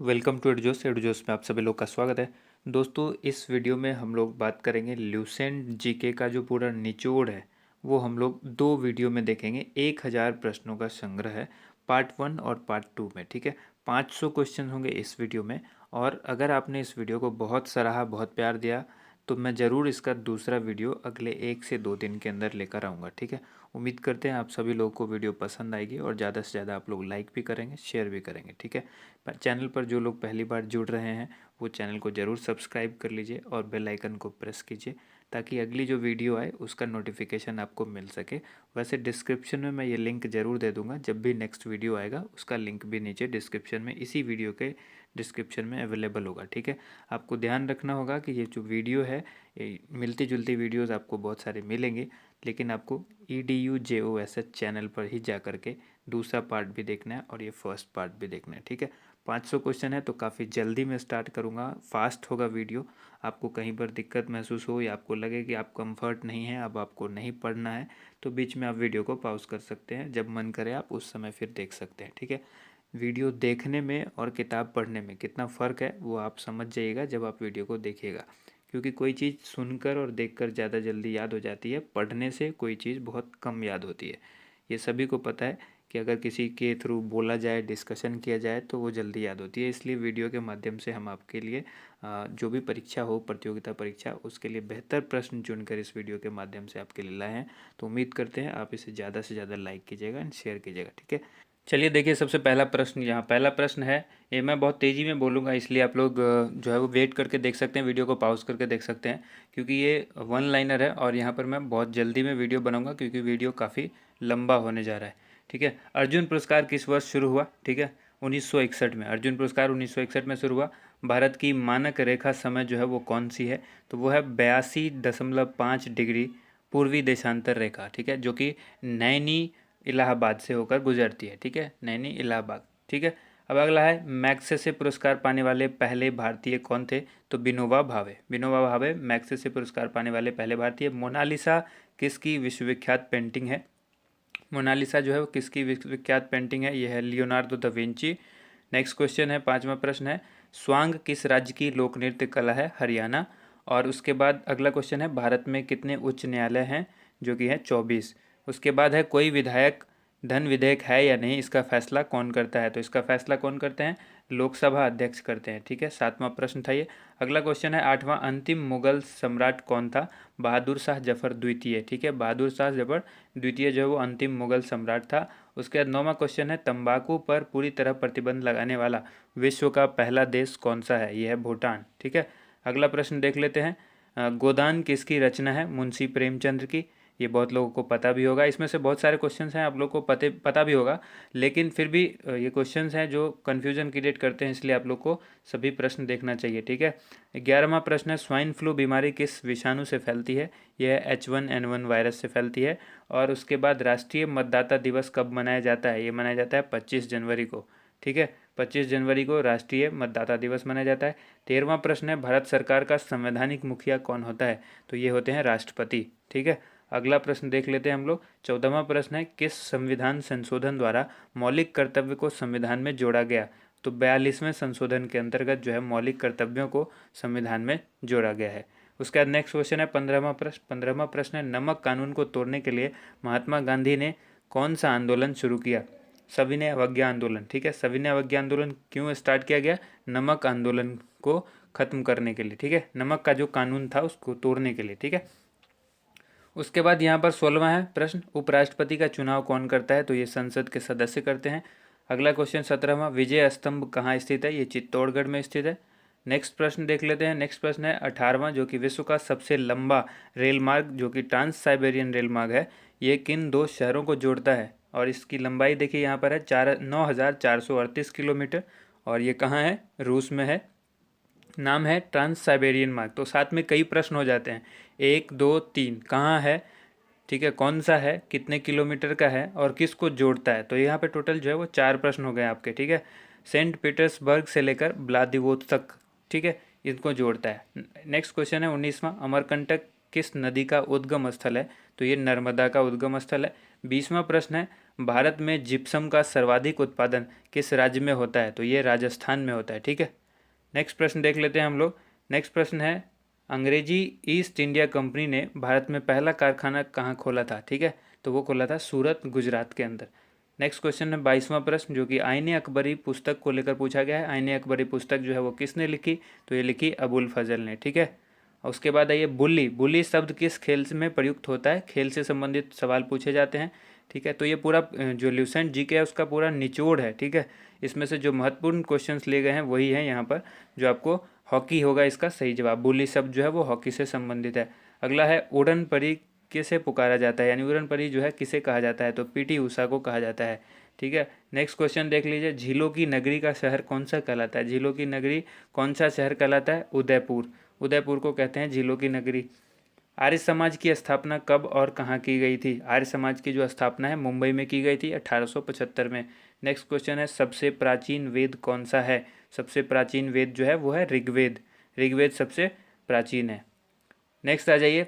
Welcome to एडुजोस में आप सभी लोग का स्वागत है। दोस्तों, इस वीडियो में हम लोग बात करेंगे ल्यूसेंट जीके का जो पूरा निचोड़ है वो हम लोग दो वीडियो में देखेंगे। 1000 प्रश्नों का संग्रह है पार्ट 1 और पार्ट 2 में। ठीक है, 500 क्वेश्चन होंगे इस वीडियो में। और अगर आपने इस वीडियो को बहुत सराहा, बहुत प्यार दिया, तो मैं ज़रूर इसका दूसरा वीडियो अगले 1 से 2 दिन के अंदर लेकर आऊँगा। ठीक है, उम्मीद करते हैं आप सभी लोगों को वीडियो पसंद आएगी और ज़्यादा से ज़्यादा आप लोग लाइक भी करेंगे, शेयर भी करेंगे। ठीक है, चैनल पर जो लोग पहली बार जुड़ रहे हैं वो चैनल को ज़रूर सब्सक्राइब कर लीजिए और बेल आइकन को प्रेस कीजिए ताकि अगली जो वीडियो आए उसका नोटिफिकेशन आपको मिल सके। वैसे डिस्क्रिप्शन में मैं ये लिंक ज़रूर दे दूंगा, जब भी नेक्स्ट वीडियो आएगा उसका लिंक भी नीचे डिस्क्रिप्शन में, इसी वीडियो के डिस्क्रिप्शन में अवेलेबल होगा। ठीक है, आपको ध्यान रखना होगा कि ये जो वीडियो है, मिलती जुलती वीडियोज़ आपको बहुत सारे मिलेंगे, लेकिन आपको EDUJOSH चैनल पर ही जा कर के दूसरा पार्ट भी देखना है और ये फर्स्ट पार्ट भी देखना है। ठीक है, 500 क्वेश्चन है तो काफ़ी जल्दी मैं स्टार्ट करूँगा, फास्ट होगा वीडियो। आपको कहीं पर दिक्कत महसूस हो या आपको लगे कि आप कंफर्ट नहीं है, अब आपको नहीं पढ़ना है, तो बीच में आप वीडियो को पॉज कर सकते हैं। जब मन करे आप उस समय फिर देख सकते हैं। ठीक है, वीडियो देखने में और किताब पढ़ने में कितना फ़र्क है वो आप समझ जाइएगा जब आप वीडियो को देखिएगा। क्योंकि कोई चीज़ सुनकर और देखकर ज़्यादा जल्दी याद हो जाती है, पढ़ने से कोई चीज़ बहुत कम याद होती है। ये सभी को पता है कि अगर किसी के थ्रू बोला जाए, डिस्कशन किया जाए तो वो जल्दी याद होती है। इसलिए वीडियो के माध्यम से हम आपके लिए जो भी परीक्षा हो, प्रतियोगिता परीक्षा, उसके लिए बेहतर प्रश्न चुनकर इस वीडियो के माध्यम से आपके लिए लाए हैं। तो उम्मीद करते हैं आप इसे ज़्यादा से ज़्यादा लाइक कीजिएगा एंड शेयर कीजिएगा। ठीक है, चलिए देखिए, सबसे पहला प्रश्न, यहाँ पहला प्रश्न है। ये मैं बहुत तेज़ी में बोलूँगा, इसलिए आप लोग जो है वो वेट करके देख सकते हैं, वीडियो को पॉज करके देख सकते हैं, क्योंकि ये वन लाइनर है और यहाँ पर मैं बहुत जल्दी में वीडियो बनाऊँगा क्योंकि वीडियो काफ़ी लंबा होने जा रहा है। ठीक है, अर्जुन पुरस्कार किस वर्ष शुरू हुआ? ठीक है, 1961 में। अर्जुन पुरस्कार 1961 में शुरू हुआ। भारत की मानक रेखा समय जो है वो कौन सी है? तो वो है 82.5 डिग्री पूर्वी देशांतर रेखा। ठीक है, जो कि नैनी इलाहाबाद से होकर गुजरती है। ठीक है, नैनी इलाहाबाद। ठीक है, अब अगला है, मैग्सेसे पुरस्कार पाने वाले पहले भारतीय कौन थे? तो विनोबा भावे। विनोबा भावे मैग्सेसे पुरस्कार पाने वाले पहले भारतीय। मोनालिसा किसकी विश्वविख्यात पेंटिंग है? मोनालिसा जो है वो किसकी विश्वविख्यात पेंटिंग है? यह है Leonardo da Vinci. Next question है, पांचवा प्रश्न है, स्वांग किस राज्य की लोक नृत्य कला है? हरियाणा। और उसके बाद अगला क्वेश्चन है, भारत में कितने उच्च न्यायालय हैं? जो कि है 24। उसके बाद है, कोई विधायक धन विधेयक है या नहीं, इसका फैसला कौन करता है? तो इसका फैसला कौन करते हैं? लोकसभा अध्यक्ष करते हैं। ठीक है, सातवां प्रश्न था ये। अगला क्वेश्चन है, आठवां, अंतिम मुगल सम्राट कौन था? बहादुर शाह जफर द्वितीय। ठीक है, बहादुर शाह जफर द्वितीय जो है वो अंतिम मुगल सम्राट था। उसके बाद नौवां क्वेश्चन है, तंबाकू पर पूरी तरह प्रतिबंध लगाने वाला विश्व का पहला देश कौन सा है? यह है भूटान। ठीक है, अगला प्रश्न देख लेते हैं, गोदान किसकी रचना है? मुंशी प्रेमचंद्र की। ये बहुत लोगों को पता भी होगा, इसमें से बहुत सारे क्वेश्चंस हैं आप लोग को पता भी होगा, लेकिन फिर भी ये क्वेश्चंस हैं जो कन्फ्यूजन क्रिएट करते हैं, इसलिए आप लोग को सभी प्रश्न देखना चाहिए। ठीक है, 11वां प्रश्न है, स्वाइन फ्लू बीमारी किस विषाणु से फैलती है? यह H1N1 वायरस से फैलती है। और उसके बाद राष्ट्रीय मतदाता दिवस कब मनाया जाता है? ये मनाया जाता है 25 जनवरी को। ठीक है, 25 जनवरी को राष्ट्रीय मतदाता दिवस मनाया जाता है। 13वां प्रश्न है, भारत सरकार का संवैधानिक मुखिया कौन होता है? तो ये होते हैं राष्ट्रपति। ठीक है, अगला प्रश्न देख लेते हैं हम लोग। 14वां प्रश्न है, किस संविधान संशोधन द्वारा मौलिक कर्तव्य को संविधान में जोड़ा गया? तो 42वें संशोधन के अंतर्गत जो है मौलिक कर्तव्यों को संविधान में जोड़ा गया है। उसके बाद नेक्स्ट क्वेश्चन है 15वां प्रश्न है, नमक कानून को तोड़ने के लिए महात्मा गांधी ने कौन सा आंदोलन शुरू किया? सविनय अवज्ञा आंदोलन। ठीक है, सविनय अवज्ञा आंदोलन क्यों स्टार्ट किया गया? नमक आंदोलन को खत्म करने के लिए। ठीक है, नमक का जो कानून था उसको तोड़ने के लिए। ठीक है, उसके बाद यहाँ पर 16वां है प्रश्न, उपराष्ट्रपति का चुनाव कौन करता है? तो ये संसद के सदस्य करते हैं। अगला क्वेश्चन 17वां, विजय स्तंभ कहाँ स्थित है? ये चित्तौड़गढ़ में स्थित है। नेक्स्ट प्रश्न देख लेते हैं। नेक्स्ट प्रश्न है 18वां, जो कि विश्व का सबसे लंबा रेल मार्ग जो कि ट्रांस साइबेरियन रेल मार्ग है, ये किन दो शहरों को जोड़ता है? और इसकी लंबाई देखिए यहाँ पर है 9,438 किलोमीटर, और ये कहाँ है? रूस में है। नाम है ट्रांस साइबेरियन मार्ग। तो साथ में कई प्रश्न हो जाते हैं, 1 2 3, कहाँ है? ठीक है, कौन सा है, कितने किलोमीटर का है, और किसको जोड़ता है? तो यहाँ पे टोटल जो है वो 4 प्रश्न हो गए आपके। ठीक है, सेंट पीटर्सबर्ग से लेकर व्लादिवोस्तोक, ठीक है, इनको जोड़ता है। नेक्स्ट क्वेश्चन है 19वां, अमरकंटक किस नदी का उद्गम स्थल है? तो ये नर्मदा का उद्गम स्थल है। 20वां प्रश्न है, भारत में जिप्सम का सर्वाधिक उत्पादन किस राज्य में होता है? तो ये राजस्थान में होता है। ठीक है, नेक्स्ट प्रश्न देख लेते हैं हम लोग। नेक्स्ट प्रश्न है, अंग्रेजी ईस्ट इंडिया कंपनी ने भारत में पहला कारखाना कहाँ खोला था? ठीक है, तो वो खोला था सूरत, गुजरात के अंदर। नेक्स्ट क्वेश्चन है 22वां प्रश्न, जो कि आईने अकबरी पुस्तक को लेकर पूछा गया है। आईने अकबरी पुस्तक जो है वो किसने लिखी? तो ये लिखी अबुल फजल ने। ठीक है, और उसके बाद आइए बुल्ली। बुल्ली शब्द किस खेल में प्रयुक्त होता है? खेल से संबंधित सवाल पूछे जाते हैं। ठीक है, तो ये पूरा जो ल्यूसेंट जीके है उसका पूरा निचोड़ है। ठीक है, इसमें से जो महत्वपूर्ण क्वेश्चंस लिए गए हैं वही हैं यहाँ पर। जो आपको हॉकी होगा इसका सही जवाब। बुल्ली शब्द जो है वो हॉकी से संबंधित है। अगला है उड़न परी किसे पुकारा जाता है, यानी उड़न परी जो है किसे कहा जाता है? तो पीटी उषा को कहा जाता है। ठीक है, नेक्स्ट क्वेश्चन देख लीजिए, झीलों की नगरी का शहर कौन सा कहलाता है? झीलों की नगरी कौन सा शहर कहलाता है? उदयपुर। उदयपुर को कहते हैं झीलों की नगरी। आर्य समाज की स्थापना कब और कहाँ की गई थी? आर्य समाज की जो स्थापना है मुंबई में की गई थी 1875 में। नेक्स्ट क्वेश्चन है, सबसे प्राचीन वेद कौन सा है? सबसे प्राचीन वेद जो है वो है ऋग्वेद। ऋग्वेद सबसे प्राचीन है। नेक्स्ट आ जाइए,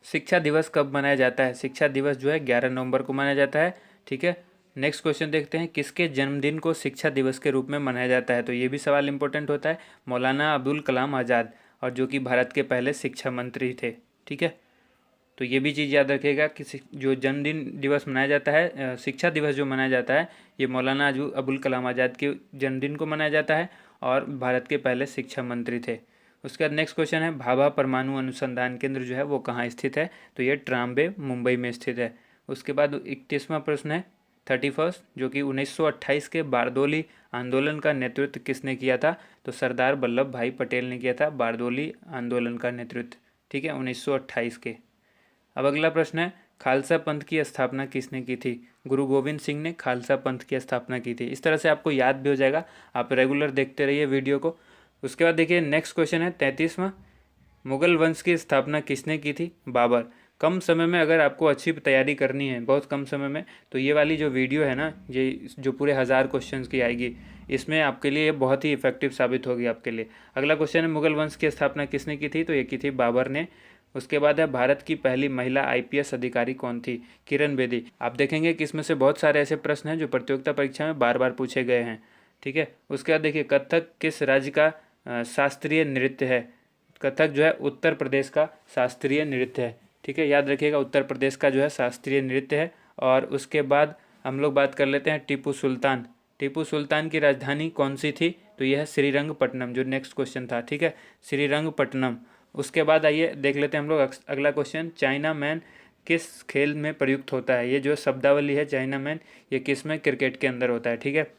शिक्षा दिवस कब मनाया जाता है? शिक्षा दिवस जो है 11 नवंबर को मनाया जाता है। ठीक है, नेक्स्ट क्वेश्चन देखते हैं, किसके जन्मदिन को शिक्षा दिवस के रूप में मनाया जाता है? तो ये भी सवाल इंपॉर्टेंट होता है। मौलाना अबुल कलाम आज़ाद, और जो कि भारत के पहले शिक्षा मंत्री थे। ठीक है, तो ये भी चीज़ याद रखिएगा कि जो जन्मदिन दिवस मनाया जाता है, शिक्षा दिवस जो मनाया जाता है, ये मौलाना अबुल कलाम आज़ाद के जन्मदिन को मनाया जाता है और भारत के पहले शिक्षा मंत्री थे। उसके बाद नेक्स्ट क्वेश्चन है, भाभा परमाणु अनुसंधान केंद्र जो है वो कहाँ स्थित है? तो ये ट्राम्बे, मुंबई में स्थित है। उसके बाद 31वां प्रश्न है 31, जो कि 1928 के बारदोली आंदोलन का नेतृत्व किसने किया था? तो सरदार वल्लभ भाई पटेल ने किया था बारदोली आंदोलन का नेतृत्व। ठीक है, 1928 के। अब अगला प्रश्न है, खालसा पंथ की स्थापना किसने की थी? गुरु गोविंद सिंह ने खालसा पंथ की स्थापना की थी। इस तरह से आपको याद भी हो जाएगा, आप रेगुलर देखते रहिए वीडियो को। उसके बाद देखिए नेक्स्ट क्वेश्चन है 33वां, मुगल वंश की स्थापना किसने की थी? बाबर। कम समय में अगर आपको अच्छी तैयारी करनी है, बहुत कम समय में, तो ये वाली जो वीडियो है ना, ये जो पूरे 1000 क्वेश्चंस की आएगी, इसमें आपके लिए बहुत ही इफेक्टिव साबित होगी आपके लिए। अगला क्वेश्चन है, मुगल वंश की स्थापना किसने की थी? तो ये की थी बाबर ने। उसके बाद है, भारत की पहली महिला आईपीएस अधिकारी कौन थी? किरण बेदी। आप देखेंगे कि इसमें से बहुत सारे ऐसे प्रश्न हैं जो प्रतियोगिता परीक्षा में बार बार पूछे गए हैं। ठीक है, उसके बाद देखिए, कथक किस राज्य का शास्त्रीय नृत्य है? कथक जो है उत्तर प्रदेश का शास्त्रीय नृत्य है। ठीक है, याद रखिएगा, उत्तर प्रदेश का जो है शास्त्रीय नृत्य है। और उसके बाद हम लोग बात कर लेते हैं टीपू सुल्तान। टीपू सुल्तान की राजधानी कौन सी थी? तो यह है श्रीरंगपट्टनम, जो नेक्स्ट क्वेश्चन था। ठीक है, श्रीरंगपट्टनम। उसके बाद आइए देख लेते हैं हम लोग अगला क्वेश्चन, चाइना मैन किस खेल में प्रयुक्त होता है? ये जो शब्दावली है चाइना मैन, ये किस में? क्रिकेट के अंदर होता है। ठीक है,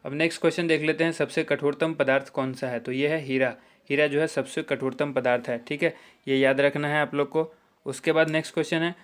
अब नेक्स्ट क्वेश्चन देख लेते हैं, सबसे कठोरतम पदार्थ कौन सा है? तो ये है हीरा। हीरा जो है सबसे कठोरतम पदार्थ है। ठीक है, ये याद रखना है आप लोग को। उसके बाद नेक्स्ट क्वेश्चन है,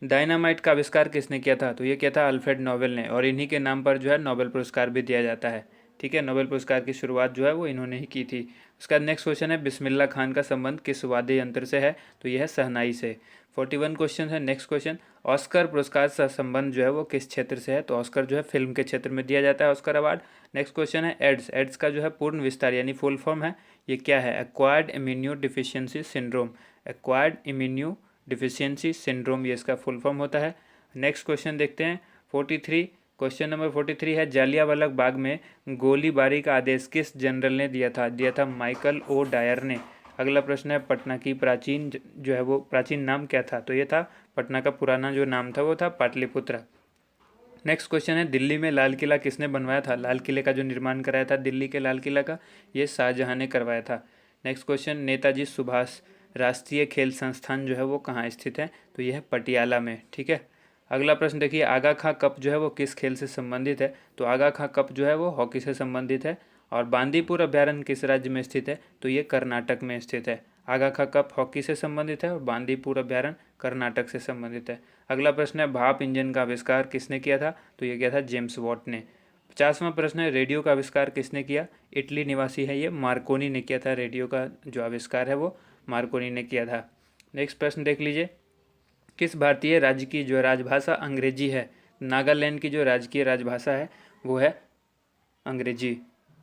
डायनामाइट का आविष्कार किसने किया था? तो ये किया था अल्फ्रेड नोबेल ने, और इन्हीं के नाम पर जो है नोबेल पुरस्कार भी दिया जाता है। ठीक है, नोबेल पुरस्कार की शुरुआत जो है वो इन्होंने ही की थी। उसका नेक्स्ट क्वेश्चन है, बिस्मिल्लाह खान का संबंध किस वाद्य यंत्र से है? तो यह है शहनाई से। 41 क्वेश्चन है। नेक्स्ट क्वेश्चन, ऑस्कर पुरस्कार से संबंध जो है वो किस क्षेत्र से है? तो ऑस्कर जो है फिल्म के क्षेत्र में दिया जाता है, ऑस्कर अवार्ड। नेक्स्ट क्वेश्चन है, एड्स। एड्स का जो है पूर्ण विस्तार यानी फुल फॉर्म है, ये क्या है? Acquired immuno deficiency syndrome. Acquired immuno deficiency syndrome, ये इसका फुल फॉर्म होता है। नेक्स्ट क्वेश्चन देखते हैं 43। क्वेश्चन नंबर 43 है, जालियांवाला बाग में गोलीबारी का आदेश किस जनरल ने दिया था? दिया था माइकल ओ डायर ने। अगला प्रश्न है, पटना की प्राचीन जो है वो प्राचीन नाम क्या था? तो ये था, पटना का पुराना जो नाम था वो था पाटलिपुत्र। नेक्स्ट क्वेश्चन है, दिल्ली में लाल किला किसने बनवाया था? लाल किले का जो निर्माण कराया था दिल्ली के लाल किला का, ये शाहजहां ने करवाया था। नेक्स्ट क्वेश्चन, नेताजी सुभाष राष्ट्रीय खेल संस्थान जो है वो कहाँ स्थित है? तो यह है पटियाला में। ठीक है, अगला प्रश्न देखिए, आगा खां कप जो है वो किस खेल से संबंधित है? तो आगा खां कप जो है वो हॉकी से संबंधित है। और बांदीपुर अभ्यारण्य किस राज्य में स्थित है? तो ये कर्नाटक में स्थित है। आगा खां कप हॉकी से संबंधित है और बांदीपुर अभ्यारण्य कर्नाटक से संबंधित है। अगला प्रश्न है, भाप इंजन का आविष्कार किसने किया था? तो ये किया था जेम्स वॉट ने। 50वां प्रश्न है, रेडियो का आविष्कार किसने किया? इटली निवासी है ये, मार्कोनी ने किया था। रेडियो का जो आविष्कार है वो मार्कोनी ने किया था। नेक्स्ट प्रश्न देख लीजिए, किस भारतीय राज्य की जो राजभाषा अंग्रेजी है? नागालैंड की जो राजकीय राजभाषा है वो है अंग्रेजी।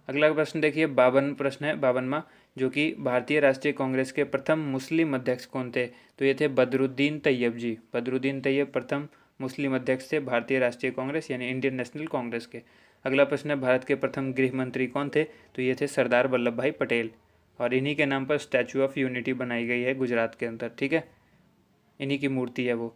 अगला प्रश्न देखिए, 52 प्रश्न है, 52वां, जो कि भारतीय राष्ट्रीय कांग्रेस के प्रथम मुस्लिम अध्यक्ष कौन थे? तो ये थे बदरुद्दीन तैयब जी। बदरुद्दीन तैयब प्रथम मुस्लिम अध्यक्ष थे भारतीय राष्ट्रीय कांग्रेस यानी इंडियन नेशनल कांग्रेस के। अगला प्रश्न है भारत के प्रथम गृह मंत्री कौन थे, तो ये थे सरदार वल्लभ भाई पटेल, और इन्हीं के नाम पर स्टैचू ऑफ यूनिटी बनाई गई है गुजरात के अंदर, ठीक है, इन्हीं की मूर्ति है वो।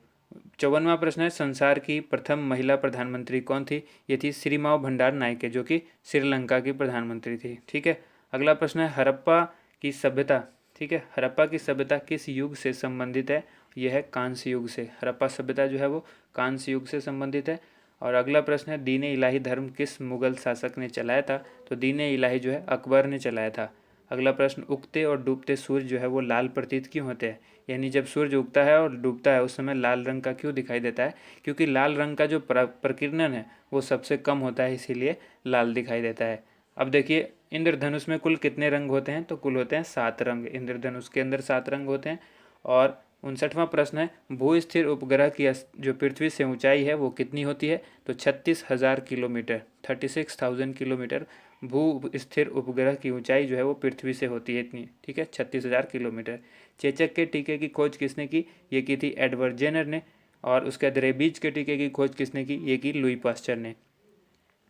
54वां प्रश्न है संसार की प्रथम महिला प्रधानमंत्री कौन थी, ये थी श्रीमाव भंडार नायके जो कि श्रीलंका की प्रधानमंत्री थी, ठीक है। अगला प्रश्न है हड़प्पा की सभ्यता, ठीक है, हड़प्पा की सभ्यता किस युग से संबंधित है, यह है कांस्य युग से। हड़प्पा सभ्यता जो है वो कांस्य युग से संबंधित है। और अगला प्रश्न है दीन इलाही धर्म किस मुगल शासक ने चलाया था, तो दीन इलाही जो है अकबर ने चलाया था। अगला प्रश्न उगते और डूबते सूर्य जो है वो लाल प्रतीत क्यों होते हैं, यानी जब सूर्य उगता है और डूबता है उस समय लाल रंग का क्यों दिखाई देता है, क्योंकि लाल रंग का जो प्रकीर्णन है वो सबसे कम होता है, इसीलिए लाल दिखाई देता है। अब देखिए इंद्रधनुष में कुल कितने रंग होते हैं, तो कुल होते हैं 7 रंग, इंद्रधनुष के अंदर 7 रंग होते हैं। और 59वां प्रश्न है भू स्थिर उपग्रह की जो पृथ्वी से ऊंचाई है वो कितनी होती है, तो 36,000 किलोमीटर, 36,000 किलोमीटर भू स्थिर उपग्रह की ऊंचाई जो है वो पृथ्वी से होती है इतनी, ठीक है, 36,000 किलोमीटर। चेचक के टीके की खोज किसने की, ये की थी एडवर्ड जेनर ने। और उसके बाद रेबीज के टीके की खोज किसने की, ये की लुई पास्चर ने।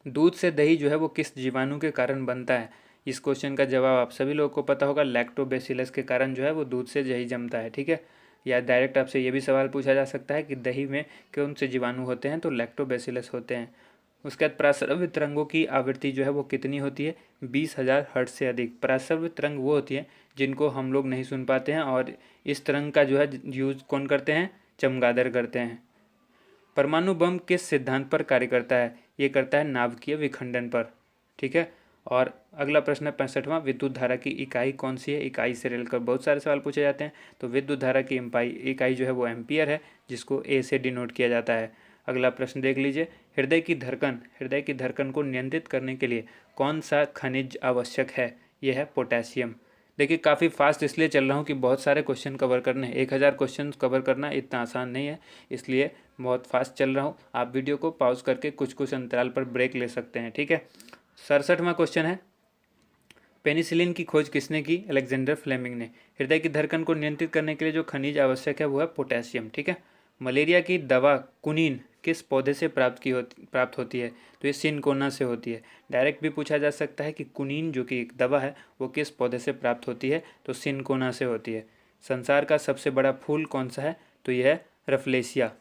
दूध से दही जो है वो किस जीवाणु के कारण बनता है, इस क्वेश्चन का जवाब आप सभी लोगों को पता होगा, लैक्टोबैसिलस के कारण जो है वो दूध से दही जमता है, ठीक है। या डायरेक्ट आपसे ये भी सवाल पूछा जा सकता है कि दही में कौन से जीवाणु होते हैं, तो लैक्टोबैसिलस होते हैं। उसके बाद प्रासरव्य तरंगों की आवृत्ति जो है वो कितनी होती है, 20,000 हर्ट्ज से अधिक। प्रासरव्य तरंग वो होती है जिनको हम लोग नहीं सुन पाते हैं, और इस तरंग का जो है यूज कौन करते हैं, चमगादड़ करते हैं। परमाणु बम किस सिद्धांत पर कार्य करता है, ये करता है नाभिकीय विखंडन पर, ठीक है। और अगला प्रश्न है 65वां विद्युत धारा की इकाई कौन सी है, इकाई से रेलकर बहुत सारे सवाल पूछे जाते हैं। तो विद्युत धारा की इकाई जो है वो एम्पियर है, जिसको ए से डिनोट किया जाता है। अगला प्रश्न देख लीजिए हृदय की धड़कन को नियंत्रित करने के लिए कौन सा खनिज आवश्यक है, यह है पोटेशियम। देखिए काफ़ी फास्ट इसलिए चल रहा हूँ कि बहुत सारे क्वेश्चन कवर करने हैं, 1000 क्वेश्चन कवर करना इतना आसान नहीं है, इसलिए बहुत फास्ट चल रहा हूँ। आप वीडियो को पॉज करके कुछ कुछ अंतराल पर ब्रेक ले सकते हैं, ठीक है। 67वां क्वेश्चन है पेनिसिलिन की खोज किसने की, अलेक्जेंडर फ्लेमिंग ने। हृदय की धड़कन को नियंत्रित करने के लिए जो खनिज आवश्यक है वो है पोटेशियम, ठीक है। मलेरिया की दवा कुनीन किस पौधे से प्राप्त होती है, तो ये सिनकोना से होती है। डायरेक्ट भी पूछा जा सकता है कि कुनीन जो कि एक दवा है वो किस पौधे से प्राप्त होती है, तो सिनकोना से होती है। संसार का सबसे बड़ा फूल कौन सा है, तो यह है रफलेसिया।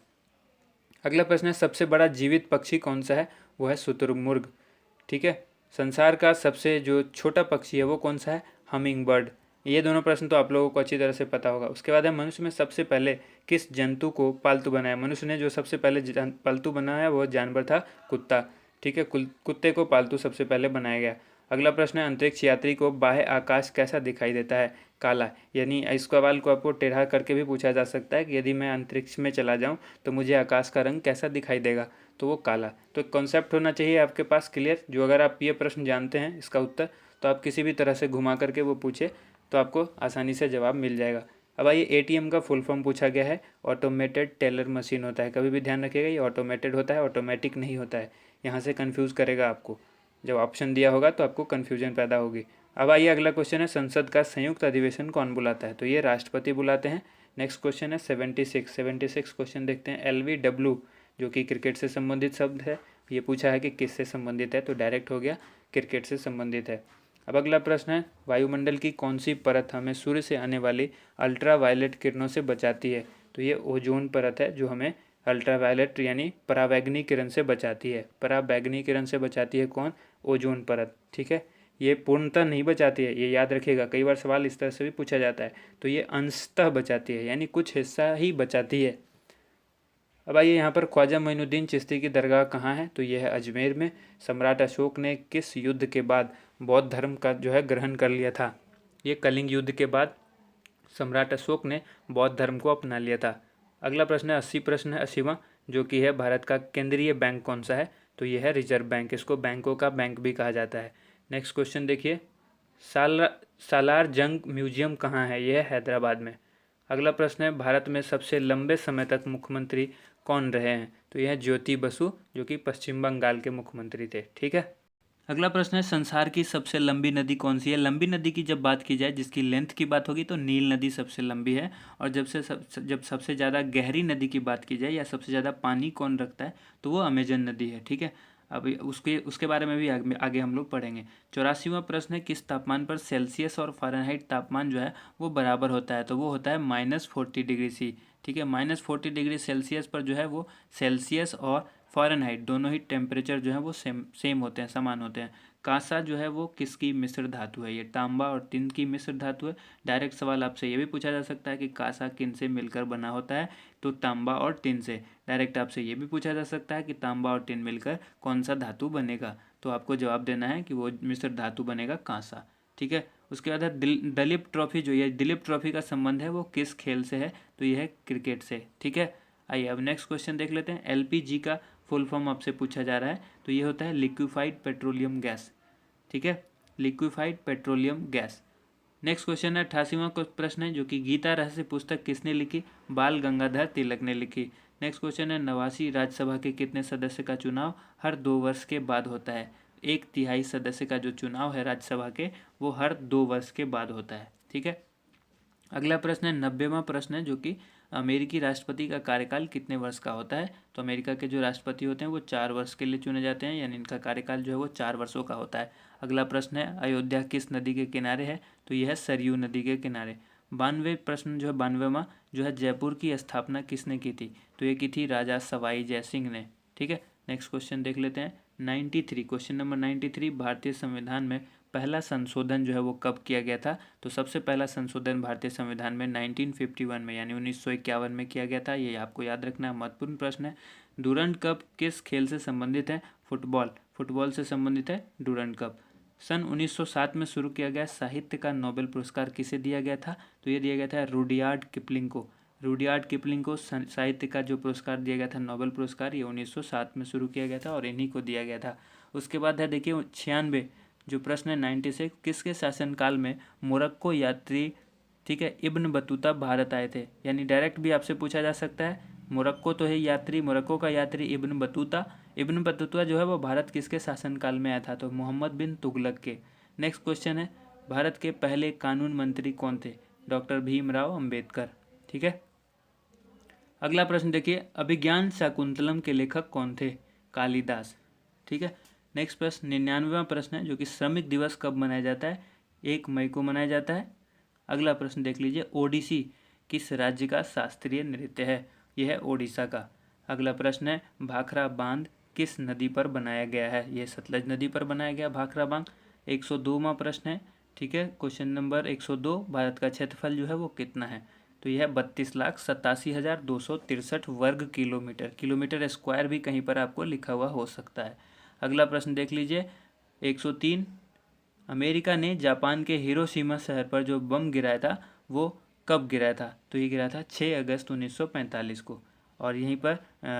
अगला प्रश्न है सबसे बड़ा जीवित पक्षी कौन सा है, वो है शुतुरमुर्ग, ठीक है। संसार का सबसे जो छोटा पक्षी है वो कौन सा है, हमिंग बर्ड। ये दोनों प्रश्न तो आप लोगों को अच्छी तरह से पता होगा। उसके बाद है मनुष्य में सबसे पहले किस जंतु को पालतू बनाया, मनुष्य ने जो सबसे पहले पालतू बनाया वो जानवर था कुत्ता, ठीक है, कुत्ते को पालतू सबसे पहले बनाया गया। अगला प्रश्न है अंतरिक्ष यात्री को बाह्य आकाश कैसा दिखाई देता है, काला। यानी इस सवाल को आपको टेढ़ा करके भी पूछा जा सकता है कि यदि मैं अंतरिक्ष में चला जाऊं तो मुझे आकाश का रंग कैसा दिखाई देगा, तो वो काला। तो एक कॉन्सेप्ट होना चाहिए आपके पास क्लियर, जो अगर आप ये प्रश्न जानते हैं इसका उत्तर, तो आप किसी भी तरह से घुमा करके वो पूछे तो आपको आसानी से जवाब मिल जाएगा। अब आइए एटीएम का फुल फॉर्म पूछा गया है, ऑटोमेटेड टेलर मशीन होता है। कभी भी ध्यान रखिएगा ये ऑटोमेटेड होता है, ऑटोमेटिक नहीं होता है। यहाँ से कन्फ्यूज़ करेगा आपको, जब ऑप्शन दिया होगा तो आपको कन्फ्यूजन पैदा होगी। अब आइए अगला क्वेश्चन है संसद का संयुक्त अधिवेशन कौन बुलाता है, तो ये राष्ट्रपति बुलाते हैं। नेक्स्ट क्वेश्चन है 76 क्वेश्चन देखते हैं। LBW जो कि क्रिकेट से संबंधित शब्द है, ये पूछा है कि किससे संबंधित है, तो डायरेक्ट हो गया क्रिकेट से संबंधित है। अब अगला प्रश्न है वायुमंडल की कौन सी परत हमें सूर्य से आने वाली अल्ट्रावायलेट किरणों से बचाती है, तो ये ओजोन परत है जो हमें अल्ट्रावायलेट यानी पराबैंगनी किरण से बचाती है। पराबैंगनी किरण से बचाती है कौन, ओजोन परत, ठीक है। ये पूर्णतः नहीं बचाती है, ये याद रखिएगा, कई बार सवाल इस तरह से भी पूछा जाता है। तो ये अंशतः बचाती है, यानी कुछ हिस्सा ही बचाती है। अब आइए यहाँ पर ख्वाजा मोइनुद्दीन चिश्ती की दरगाह कहाँ है, तो यह है अजमेर में। सम्राट अशोक ने किस युद्ध के बाद बौद्ध धर्म का जो है ग्रहण कर लिया था, ये कलिंग युद्ध के बाद सम्राट अशोक ने बौद्ध धर्म को अपना लिया था। अगला प्रश्न है 80 प्रश्न है 80वां, जो कि है भारत का केंद्रीय बैंक कौन सा है, तो यह है रिजर्व बैंक, इसको बैंकों का बैंक भी कहा जाता है। नेक्स्ट क्वेश्चन देखिए सालार जंग म्यूजियम कहाँ है, यह है हैदराबाद में। अगला प्रश्न है भारत में सबसे लंबे समय तक मुख्यमंत्री कौन रहे हैं, तो यह ज्योति बसु जो कि पश्चिम बंगाल के मुख्यमंत्री थे, ठीक है। अगला प्रश्न है, संसार की सबसे लंबी नदी कौन सी है? लंबी नदी की जब बात की जाए, जिसकी लेंथ की बात होगी, तो नील नदी सबसे लंबी है। और जब सबसे ज़्यादा गहरी नदी की बात की जाए या सबसे ज़्यादा पानी कौन रखता है, तो वो अमेजन नदी है। ठीक है, अब उसके उसके बारे में भी आगे हम लोग पढ़ेंगे। 84वां प्रश्न है, किस तापमान पर सेल्सियस और फ़ारेनहाइट तापमान जो है वो बराबर होता है? तो वो होता है -40 डिग्री C। ठीक है, -40 डिग्री सेल्सियस पर जो है वो सेल्सियस और फ़ारेनहाइट दोनों ही टेम्परेचर जो है वो सेम होते हैं, समान होते हैं। कांसा जो है वो किसकी मिश्र धातु है? ये तांबा और टिन की मिश्र धातु है। डायरेक्ट सवाल आपसे ये भी पूछा जा सकता है कि कांसा किन से मिलकर बना होता है? तो तांबा और टिन से। डायरेक्ट आपसे ये भी पूछा जा सकता है कि तांबा और टिन मिलकर कौन सा धातु बनेगा? तो आपको जवाब देना है कि वो मिश्र धातु बनेगा कांसा। ठीक है, उसके बाद है दलीप ट्रॉफी। जो ये दलीप ट्रॉफी का संबंध है वो किस खेल से है? तो यह है क्रिकेट से। ठीक है, आइए अब नेक्स्ट क्वेश्चन देख लेते हैं। एलपीजी का फुल फॉर्म आपसे पूछा जा रहा है, तो ये होता है लिक्विफाइड पेट्रोलियम गैस। ठीक है, liquefied petroleum gas. Next question है, 88वां प्रश्न है, जो कि गीता रहस्य पुस्तक किसने लिखी? बाल गंगाधर तिलक ने लिखी। नेक्स्ट क्वेश्चन है, 89वीं राज्यसभा के कितने सदस्य का चुनाव हर 2 वर्ष के बाद होता है? 1/3 सदस्य का जो चुनाव है राज्यसभा के, वो हर 2 वर्ष के बाद होता है। ठीक है, अगला प्रश्न है, 90वां प्रश्न है, जो कि अमेरिकी राष्ट्रपति का कार्यकाल कितने वर्ष का होता है? तो अमेरिका के जो राष्ट्रपति होते हैं वो 4 वर्ष के लिए चुने जाते हैं, यानी इनका कार्यकाल जो है वो 4 वर्षों का होता है। अगला प्रश्न है, अयोध्या किस नदी के किनारे है? तो यह है सरयू नदी के किनारे। 92 प्रश्न जो है, 92वां जो है, जयपुर की स्थापना किसने की थी? तो ये की थी राजा सवाई जय सिंह ने। ठीक है, नेक्स्ट क्वेश्चन देख लेते हैं। 93, क्वेश्चन नंबर 93, भारतीय संविधान में पहला संशोधन जो है वो कब किया गया था? तो सबसे पहला संशोधन भारतीय संविधान में 1951 में, यानी 1951 में किया गया था। ये आपको याद रखना महत्वपूर्ण प्रश्न है। डूरंड कप किस खेल से संबंधित है? फुटबॉल से संबंधित है डूरंड कप। सन 1907 में शुरू किया गया साहित्य का नोबेल पुरस्कार किसे दिया गया था? तो ये दिया गया था रुडयार्ड किपलिंग को। रुडयार्ड किपलिंग को साहित्य का जो पुरस्कार दिया गया था, नोबेल पुरस्कार, ये 1907 में शुरू किया गया था और इन्हीं को दिया गया था। उसके बाद है देखिए 96, जो प्रश्न है 96, किसके शासनकाल में मोरक्को यात्री, ठीक है, इब्न बतूता भारत आए थे? यानी डायरेक्ट भी आपसे पूछा जा सकता है। मोरक्को तो है यात्री, मोरक्को का यात्री इब्न बतूता जो है वो भारत किसके शासनकाल में आया था? तो मोहम्मद बिन तुगलक के। नेक्स्ट क्वेश्चन है, भारत के पहले कानून मंत्री कौन थे? डॉक्टर भीमराव अंबेडकर। ठीक है, अगला प्रश्न देखिए, अभिज्ञान शाकुंतलम के लेखक कौन थे? कालिदास। ठीक है, नेक्स्ट प्रश्न 99वां प्रश्न है, जो कि श्रमिक दिवस कब मनाया जाता है? 1 मई को मनाया जाता है। अगला प्रश्न देख लीजिए, ओडिसी किस राज्य का शास्त्रीय नृत्य है? यह है ओडिशा का। अगला प्रश्न है, भाखड़ा बांध किस नदी पर बनाया गया है? यह सतलज नदी पर बनाया गया भाखड़ा बांध। 102वां प्रश्न है, ठीक है, क्वेश्चन नंबर 102, भारत का क्षेत्रफल जो है वो कितना है? तो यह 32,87,263 वर्ग किलोमीटर। किलोमीटर स्क्वायर भी कहीं पर आपको लिखा हुआ हो सकता है। अगला प्रश्न देख लीजिए, 103, अमेरिका ने जापान के हिरोशिमा शहर पर जो बम गिराया था वो कब गिराया था? तो ये गिराया था 6 अगस्त 1945 को। और यहीं पर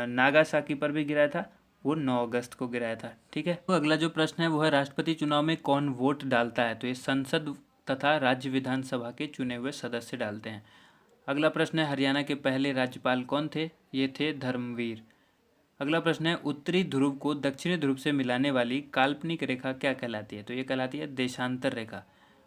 नागासाकी पर भी गिराया था, वो 9 अगस्त को गिराया था। ठीक है, तो अगला जो प्रश्न है वो है, राष्ट्रपति चुनाव में कौन वोट डालता है? तो ये संसद तथा राज्य विधानसभा के चुने हुए सदस्य डालते हैं। अगला प्रश्न है, हरियाणा के पहले राज्यपाल कौन थे? ये थे धर्मवीर। अगला प्रश्न है, उत्तरी ध्रुव को दक्षिणी ध्रुव से मिलाने वाली काल्पनिक रेखा क्या कहलाती है? तो ये कहलाती है देशांतर रेखा।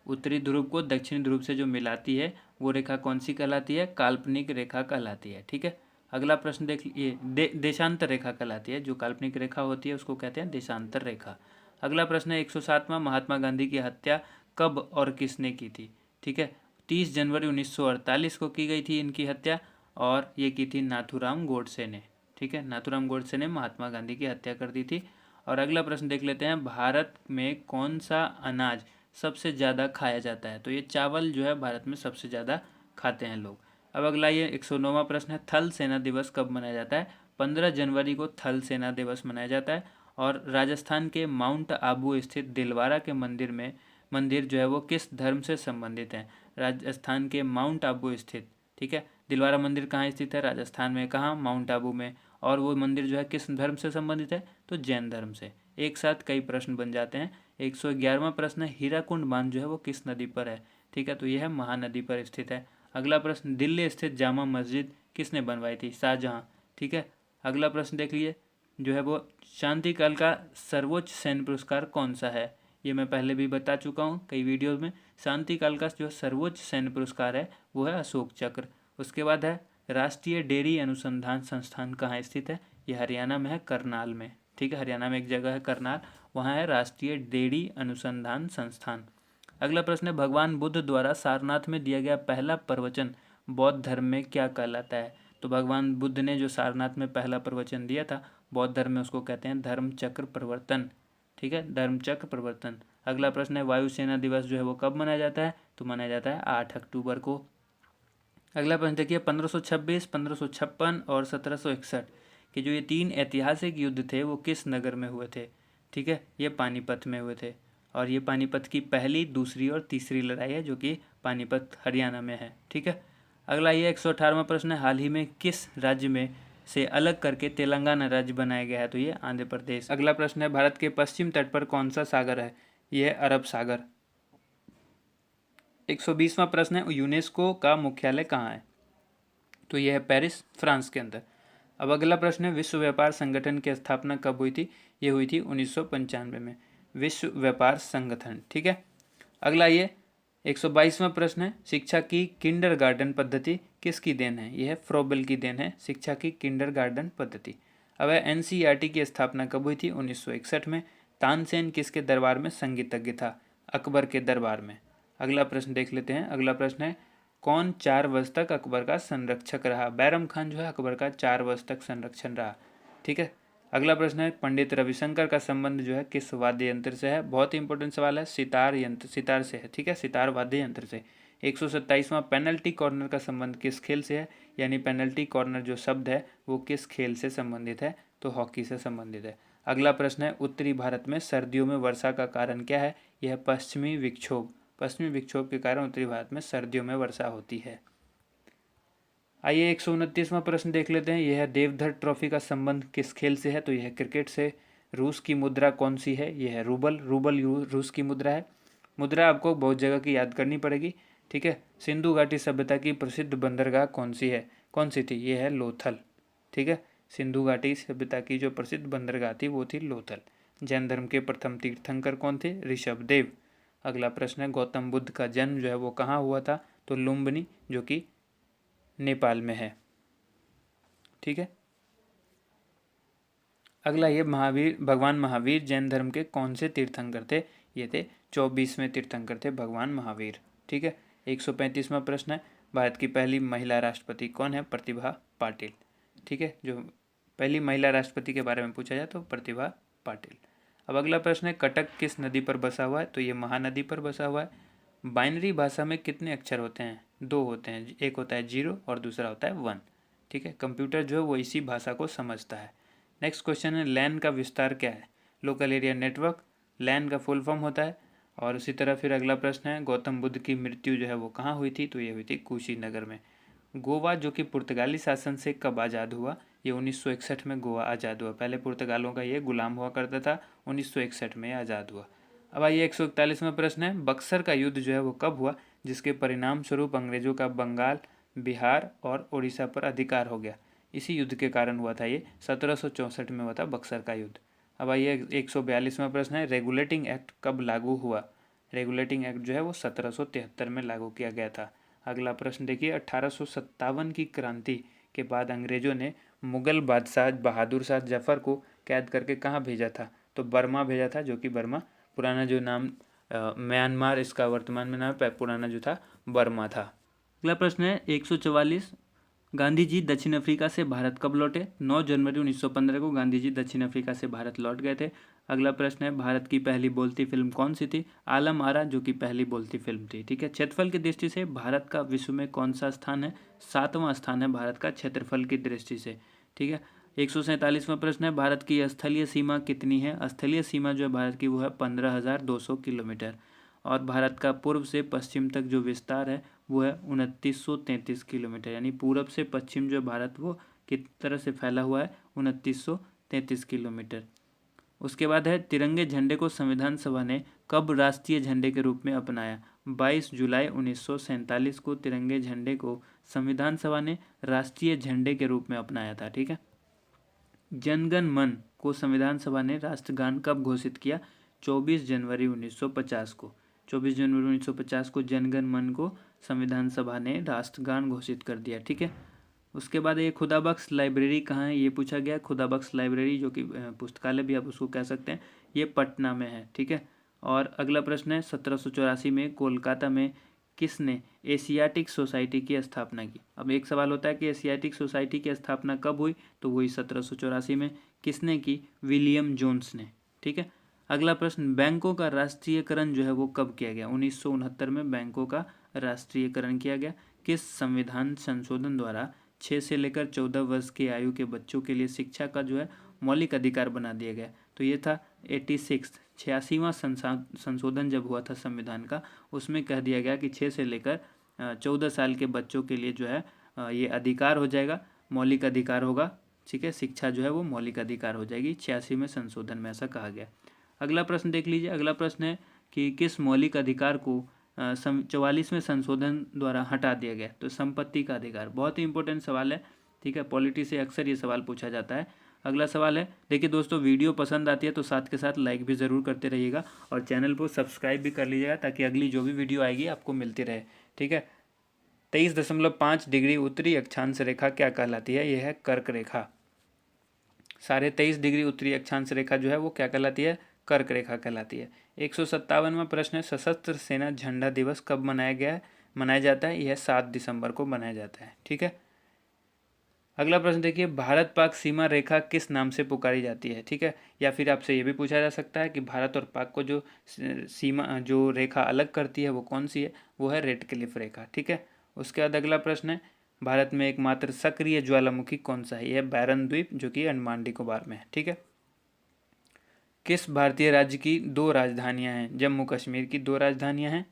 उत्तरी ध्रुव को दक्षिणी ध्रुव से जो मिलाती है वो रेखा कौन सी कहलाती है? काल्पनिक रेखा कहलाती है। ठीक है, अगला प्रश्न देख लीजिए, देशांतर रेखा कहलाती है। जो काल्पनिक रेखा होती है उसको कहते हैं देशांतर रेखा। अगला प्रश्न है, 107वां, महात्मा गांधी की हत्या कब और किसने की थी? ठीक है, 30 जनवरी 1948 को की गई थी इनकी हत्या, और ये की थी नाथूराम गोडसे ने। ठीक है, नाथूराम गोडसे ने महात्मा गांधी की हत्या कर दी थी। और अगला प्रश्न देख लेते हैं, भारत में कौन सा अनाज सबसे ज़्यादा खाया जाता है? तो ये चावल जो है भारत में सबसे ज़्यादा खाते हैं लोग। अब अगला ये 109वां प्रश्न है, थल सेना दिवस कब मनाया जाता है? 15 जनवरी को थल सेना दिवस मनाया जाता है। और राजस्थान के माउंट आबू स्थित दिलवारा के मंदिर जो है वो किस धर्म से संबंधित है? राजस्थान के माउंट आबू स्थित, ठीक है, दिलवारा मंदिर कहाँ स्थित है? राजस्थान में। कहाँ? माउंट आबू में। और वो मंदिर जो है किस धर्म से संबंधित है? तो जैन धर्म से। एक साथ कई प्रश्न बन जाते हैं। 111वां प्रश्न है, हीराकुंड बांध जो है वो किस नदी पर है? ठीक है, तो यह है महानदी पर स्थित है। अगला प्रश्न, दिल्ली स्थित जामा मस्जिद किसने बनवाई थी? शाहजहाँ। ठीक है, अगला प्रश्न देख लीजिए, जो है वो शांति काल का सर्वोच्च सैन्य पुरस्कार कौन सा है? ये मैं पहले भी बता चुका हूँ कई वीडियोज़ में। शांति काल का जो सर्वोच्च सैन्य पुरस्कार है वो है अशोक चक्र। उसके बाद है राष्ट्रीय डेयरी अनुसंधान संस्थान कहाँ स्थित है? ये हरियाणा में है, करनाल में। ठीक है, हरियाणा में एक जगह है करनाल, वहाँ है राष्ट्रीय डेयरी अनुसंधान संस्थान। अगला प्रश्न है भगवान बुद्ध द्वारा सारनाथ में दिया गया पहला प्रवचन बौद्ध धर्म में क्या कहलाता है? तो भगवान बुद्ध ने जो सारनाथ में पहला प्रवचन दिया था बौद्ध धर्म में, उसको कहते हैं धर्म चक्र प्रवर्तन। ठीक है, धर्म चक्र प्रवर्तन। अगला प्रश्न है वायुसेना दिवस जो है वो कब मनाया जाता है? तो मनाया जाता है 8 अक्टूबर को। अगला प्रश्न देखिए 1526, 1556 और 1761 के जो ये 3 ऐतिहासिक युद्ध थे वो किस नगर में हुए थे? ठीक है, ये पानीपत में हुए थे। और ये पानीपत की पहली, दूसरी और तीसरी लड़ाई है जो कि पानीपत हरियाणा में है। ठीक है, अगला ये 118वां प्रश्न है हाल ही में किस राज्य में से अलग करके तेलंगाना राज्य बनाया गया है? तो ये आंध्र प्रदेश। अगला प्रश्न है भारत के पश्चिम तट पर कौन सा सागर है? यह है अरब सागर। 120वां प्रश्न है यूनेस्को का मुख्यालय कहाँ है? तो यह है पेरिस, फ्रांस के अंदर। अब अगला प्रश्न है विश्व व्यापार संगठन की स्थापना कब हुई थी? ये हुई थी 1995 में, विश्व व्यापार संगठन। ठीक है, अगला ये 122वां प्रश्न है शिक्षा की किंडरगार्टन पद्धति किसकी देन है? यह है फ्रोबेल की देन है, शिक्षा की किंडरगार्टन पद्धति। अब है एनसीईआरटी की स्थापना कब हुई थी? 1961 में। तानसेन किसके दरबार में संगीतज्ञ था? अकबर के दरबार में। अगला प्रश्न देख लेते हैं। अगला प्रश्न है कौन 4 वर्ष तक अकबर का संरक्षक रहा? बैरम खान जो है अकबर का 4 वर्ष तक संरक्षण रहा। ठीक है, अगला प्रश्न है पंडित रविशंकर का संबंध जो है किस वाद्य यंत्र से है? बहुत ही इंपॉर्टेंट सवाल है, सितार यंत्र, सितार से है। ठीक है, सितार वाद्य यंत्र से। 127वां पेनल्टी कॉर्नर का संबंध किस खेल से है? यानी पेनल्टी कॉर्नर जो शब्द है वो किस खेल से संबंधित है? तो हॉकी से संबंधित है। अगला प्रश्न है उत्तरी भारत में सर्दियों में वर्षा का कारण क्या है? यह पश्चिमी विक्षोभ। पश्चिमी विक्षोभ के कारण उत्तरी भारत में सर्दियों में वर्षा होती है। आइए 129वां प्रश्न देख लेते हैं। यह देवधर ट्रॉफी का संबंध किस खेल से है? तो यह क्रिकेट से। रूस की मुद्रा कौन सी है? यह है रूबल। रूबल रूस की मुद्रा है। मुद्रा आपको बहुत जगह की याद करनी पड़ेगी। ठीक है, सिंधु घाटी सभ्यता की प्रसिद्ध बंदरगाह कौन सी है? कौन सी थी? यह है लोथल। ठीक है, सिंधु घाटी सभ्यता की जो प्रसिद्ध बंदरगाह थी वो थी लोथल। जैन धर्म के प्रथम तीर्थंकर कौन थे? ऋषभदेव। अगला प्रश्न है गौतम बुद्ध का जन्म जो है वो कहाँ हुआ था? तो लुम्बिनी जो कि नेपाल में है। ठीक है, अगला ये भगवान महावीर जैन धर्म के कौन से तीर्थंकर थे? ये थे 24वें तीर्थंकर थे भगवान महावीर। ठीक है, 135वां प्रश्न है भारत की पहली महिला राष्ट्रपति कौन है? प्रतिभा पाटिल। ठीक है, जो पहली महिला राष्ट्रपति के बारे में पूछा जाए तो प्रतिभा पाटिल। अब अगला प्रश्न है कटक किस नदी पर बसा हुआ है? तो ये महानदी पर बसा हुआ है। बाइनरी भाषा में कितने अक्षर होते हैं? 2 होते हैं, एक होता है 0 और दूसरा होता है 1। ठीक है, कंप्यूटर जो है वो इसी भाषा को समझता है। नेक्स्ट क्वेश्चन है लैन का विस्तार क्या है? लोकल एरिया नेटवर्क, लैन का फुल फॉर्म होता है। और उसी तरह फिर अगला प्रश्न है गौतम बुद्ध की मृत्यु जो है वो कहाँ हुई थी? तो ये हुई थी कुशीनगर में। गोवा जो कि पुर्तगाली शासन से कब आज़ाद हुआ? ये 1961 में गोवा आज़ाद हुआ। पहले पुर्तगालों का ये गुलाम हुआ करता था, 1961 में आज़ाद हुआ। अब आइए 141वां प्रश्न है बक्सर का युद्ध जो है वो कब हुआ जिसके परिणाम स्वरूप अंग्रेजों का बंगाल, बिहार और उड़ीसा पर अधिकार हो गया? इसी युद्ध के कारण हुआ था, ये 1764 में हुआ था बक्सर का युद्ध। अब आइए 142वां प्रश्न है रेगुलेटिंग एक्ट कब लागू हुआ? रेगुलेटिंग एक्ट जो है वो 1773 में लागू किया गया था। अगला प्रश्न देखिए 1857 की क्रांति के बाद अंग्रेजों ने मुगल बादशाह बहादुर शाह जफर को कैद करके कहाँ भेजा था? तो बर्मा भेजा था, जो कि बर्मा पुराना जो नाम म्यांमार इसका वर्तमान में नाम पुराना जो था बर्मा था। अगला प्रश्न है 144 गांधी जी दक्षिण अफ्रीका से भारत कब लौटे? 9 जनवरी 1915 को गांधी जी दक्षिण अफ्रीका से भारत लौट गए थे। अगला प्रश्न है भारत की पहली बोलती फिल्म कौन सी थी? आलम आरा जो कि पहली बोलती फिल्म थी। ठीक है, क्षेत्रफल की दृष्टि से भारत का विश्व में कौन सा स्थान है? 7वां स्थान है भारत का क्षेत्रफल की दृष्टि से। ठीक है, 147वां प्रश्न है भारत की स्थलीय सीमा कितनी है? स्थलीय सीमा जो है भारत की वो है 15,200 किलोमीटर। और भारत का पूर्व से पश्चिम तक जो विस्तार है वो है 2933 किलोमीटर। यानी पूरब से पश्चिम जो भारत वो किस तरह से फैला हुआ है? 2933 किलोमीटर। उसके बाद है तिरंगे झंडे को संविधान सभा ने कब राष्ट्रीय झंडे के रूप में अपनाया? 22 जुलाई 1947 को तिरंगे झंडे को संविधान सभा ने राष्ट्रीय झंडे के रूप में अपनाया था। ठीक है, जनगण मन को संविधान सभा ने राष्ट्रगान कब घोषित किया? 24 जनवरी 1950 को। 24 जनवरी 1950 को जनगण मन को संविधान सभा ने राष्ट्रगान घोषित कर दिया। ठीक है। उसके बाद ये खुदाबख्श लाइब्रेरी कहाँ है, ये पूछा गया। खुदाबख्श लाइब्रेरी जो कि पुस्तकालय भी आप उसको कह सकते हैं, ये पटना में है। ठीक है। और अगला प्रश्न है 1784 में कोलकाता में किसने एशियाटिक सोसाइटी की स्थापना की? अब एक सवाल होता है कि एशियाटिक सोसाइटी की स्थापना कब हुई, तो वही 1784 में। किसने की? विलियम जोन्स ने। ठीक है। अगला प्रश्न, बैंकों का राष्ट्रीयकरण जो है वो कब किया गया? 1969 में बैंकों का राष्ट्रीयकरण किया गया। किस संविधान संशोधन द्वारा 6 से लेकर 14 वर्ष की आयु के बच्चों के लिए शिक्षा का जो है मौलिक अधिकार बना दिया गया? तो ये था 86वां संशोधन जब हुआ था संविधान का, उसमें कह दिया गया कि 6 से लेकर 14 साल के बच्चों के लिए जो है ये अधिकार हो जाएगा, मौलिक अधिकार होगा। ठीक है। शिक्षा जो है वो मौलिक अधिकार हो जाएगी। 86वें संशोधन में ऐसा कहा गया। अगला प्रश्न देख लीजिए। अगला प्रश्न है कि किस मौलिक अधिकार को 44वें संशोधन द्वारा हटा दिया गया? तो संपत्ति का अधिकार। बहुत ही इंपॉर्टेंट सवाल है। ठीक है। पॉलिटी से अक्सर ये सवाल पूछा जाता है। अगला सवाल है, देखिए दोस्तों, वीडियो पसंद आती है तो साथ के साथ लाइक भी ज़रूर करते रहिएगा और चैनल को सब्सक्राइब भी कर लीजिएगा ताकि अगली जो भी वीडियो आएगी आपको मिलती रहे। ठीक है। 23.5 डिग्री उत्तरी अक्षांश रेखा क्या कहलाती है? यह है कर्क रेखा। 23.5 डिग्री उत्तरी अक्षांश रेखा जो है वो क्या कहलाती है? कर्क रेखा कहलाती है। 157वां प्रश्न है, सशस्त्र सेना झंडा दिवस कब मनाया जाता है? यह 7 दिसंबर को मनाया जाता है। ठीक है। अगला प्रश्न देखिए, भारत पाक सीमा रेखा किस नाम से पुकारी जाती है? ठीक है। या फिर आपसे ये भी पूछा जा सकता है कि भारत और पाक को जो सीमा जो रेखा अलग करती है वो कौन सी है? वो है रेड क्लिफ रेखा। ठीक है। उसके बाद अगला प्रश्न है, भारत में एकमात्र सक्रिय ज्वालामुखी कौन सा है? यह बैरन द्वीप जो कि अंडमान निकोबार में है। ठीक है। किस भारतीय राज्य की 2 राजधानियां हैं? जम्मू कश्मीर की 2 राजधानियां हैं।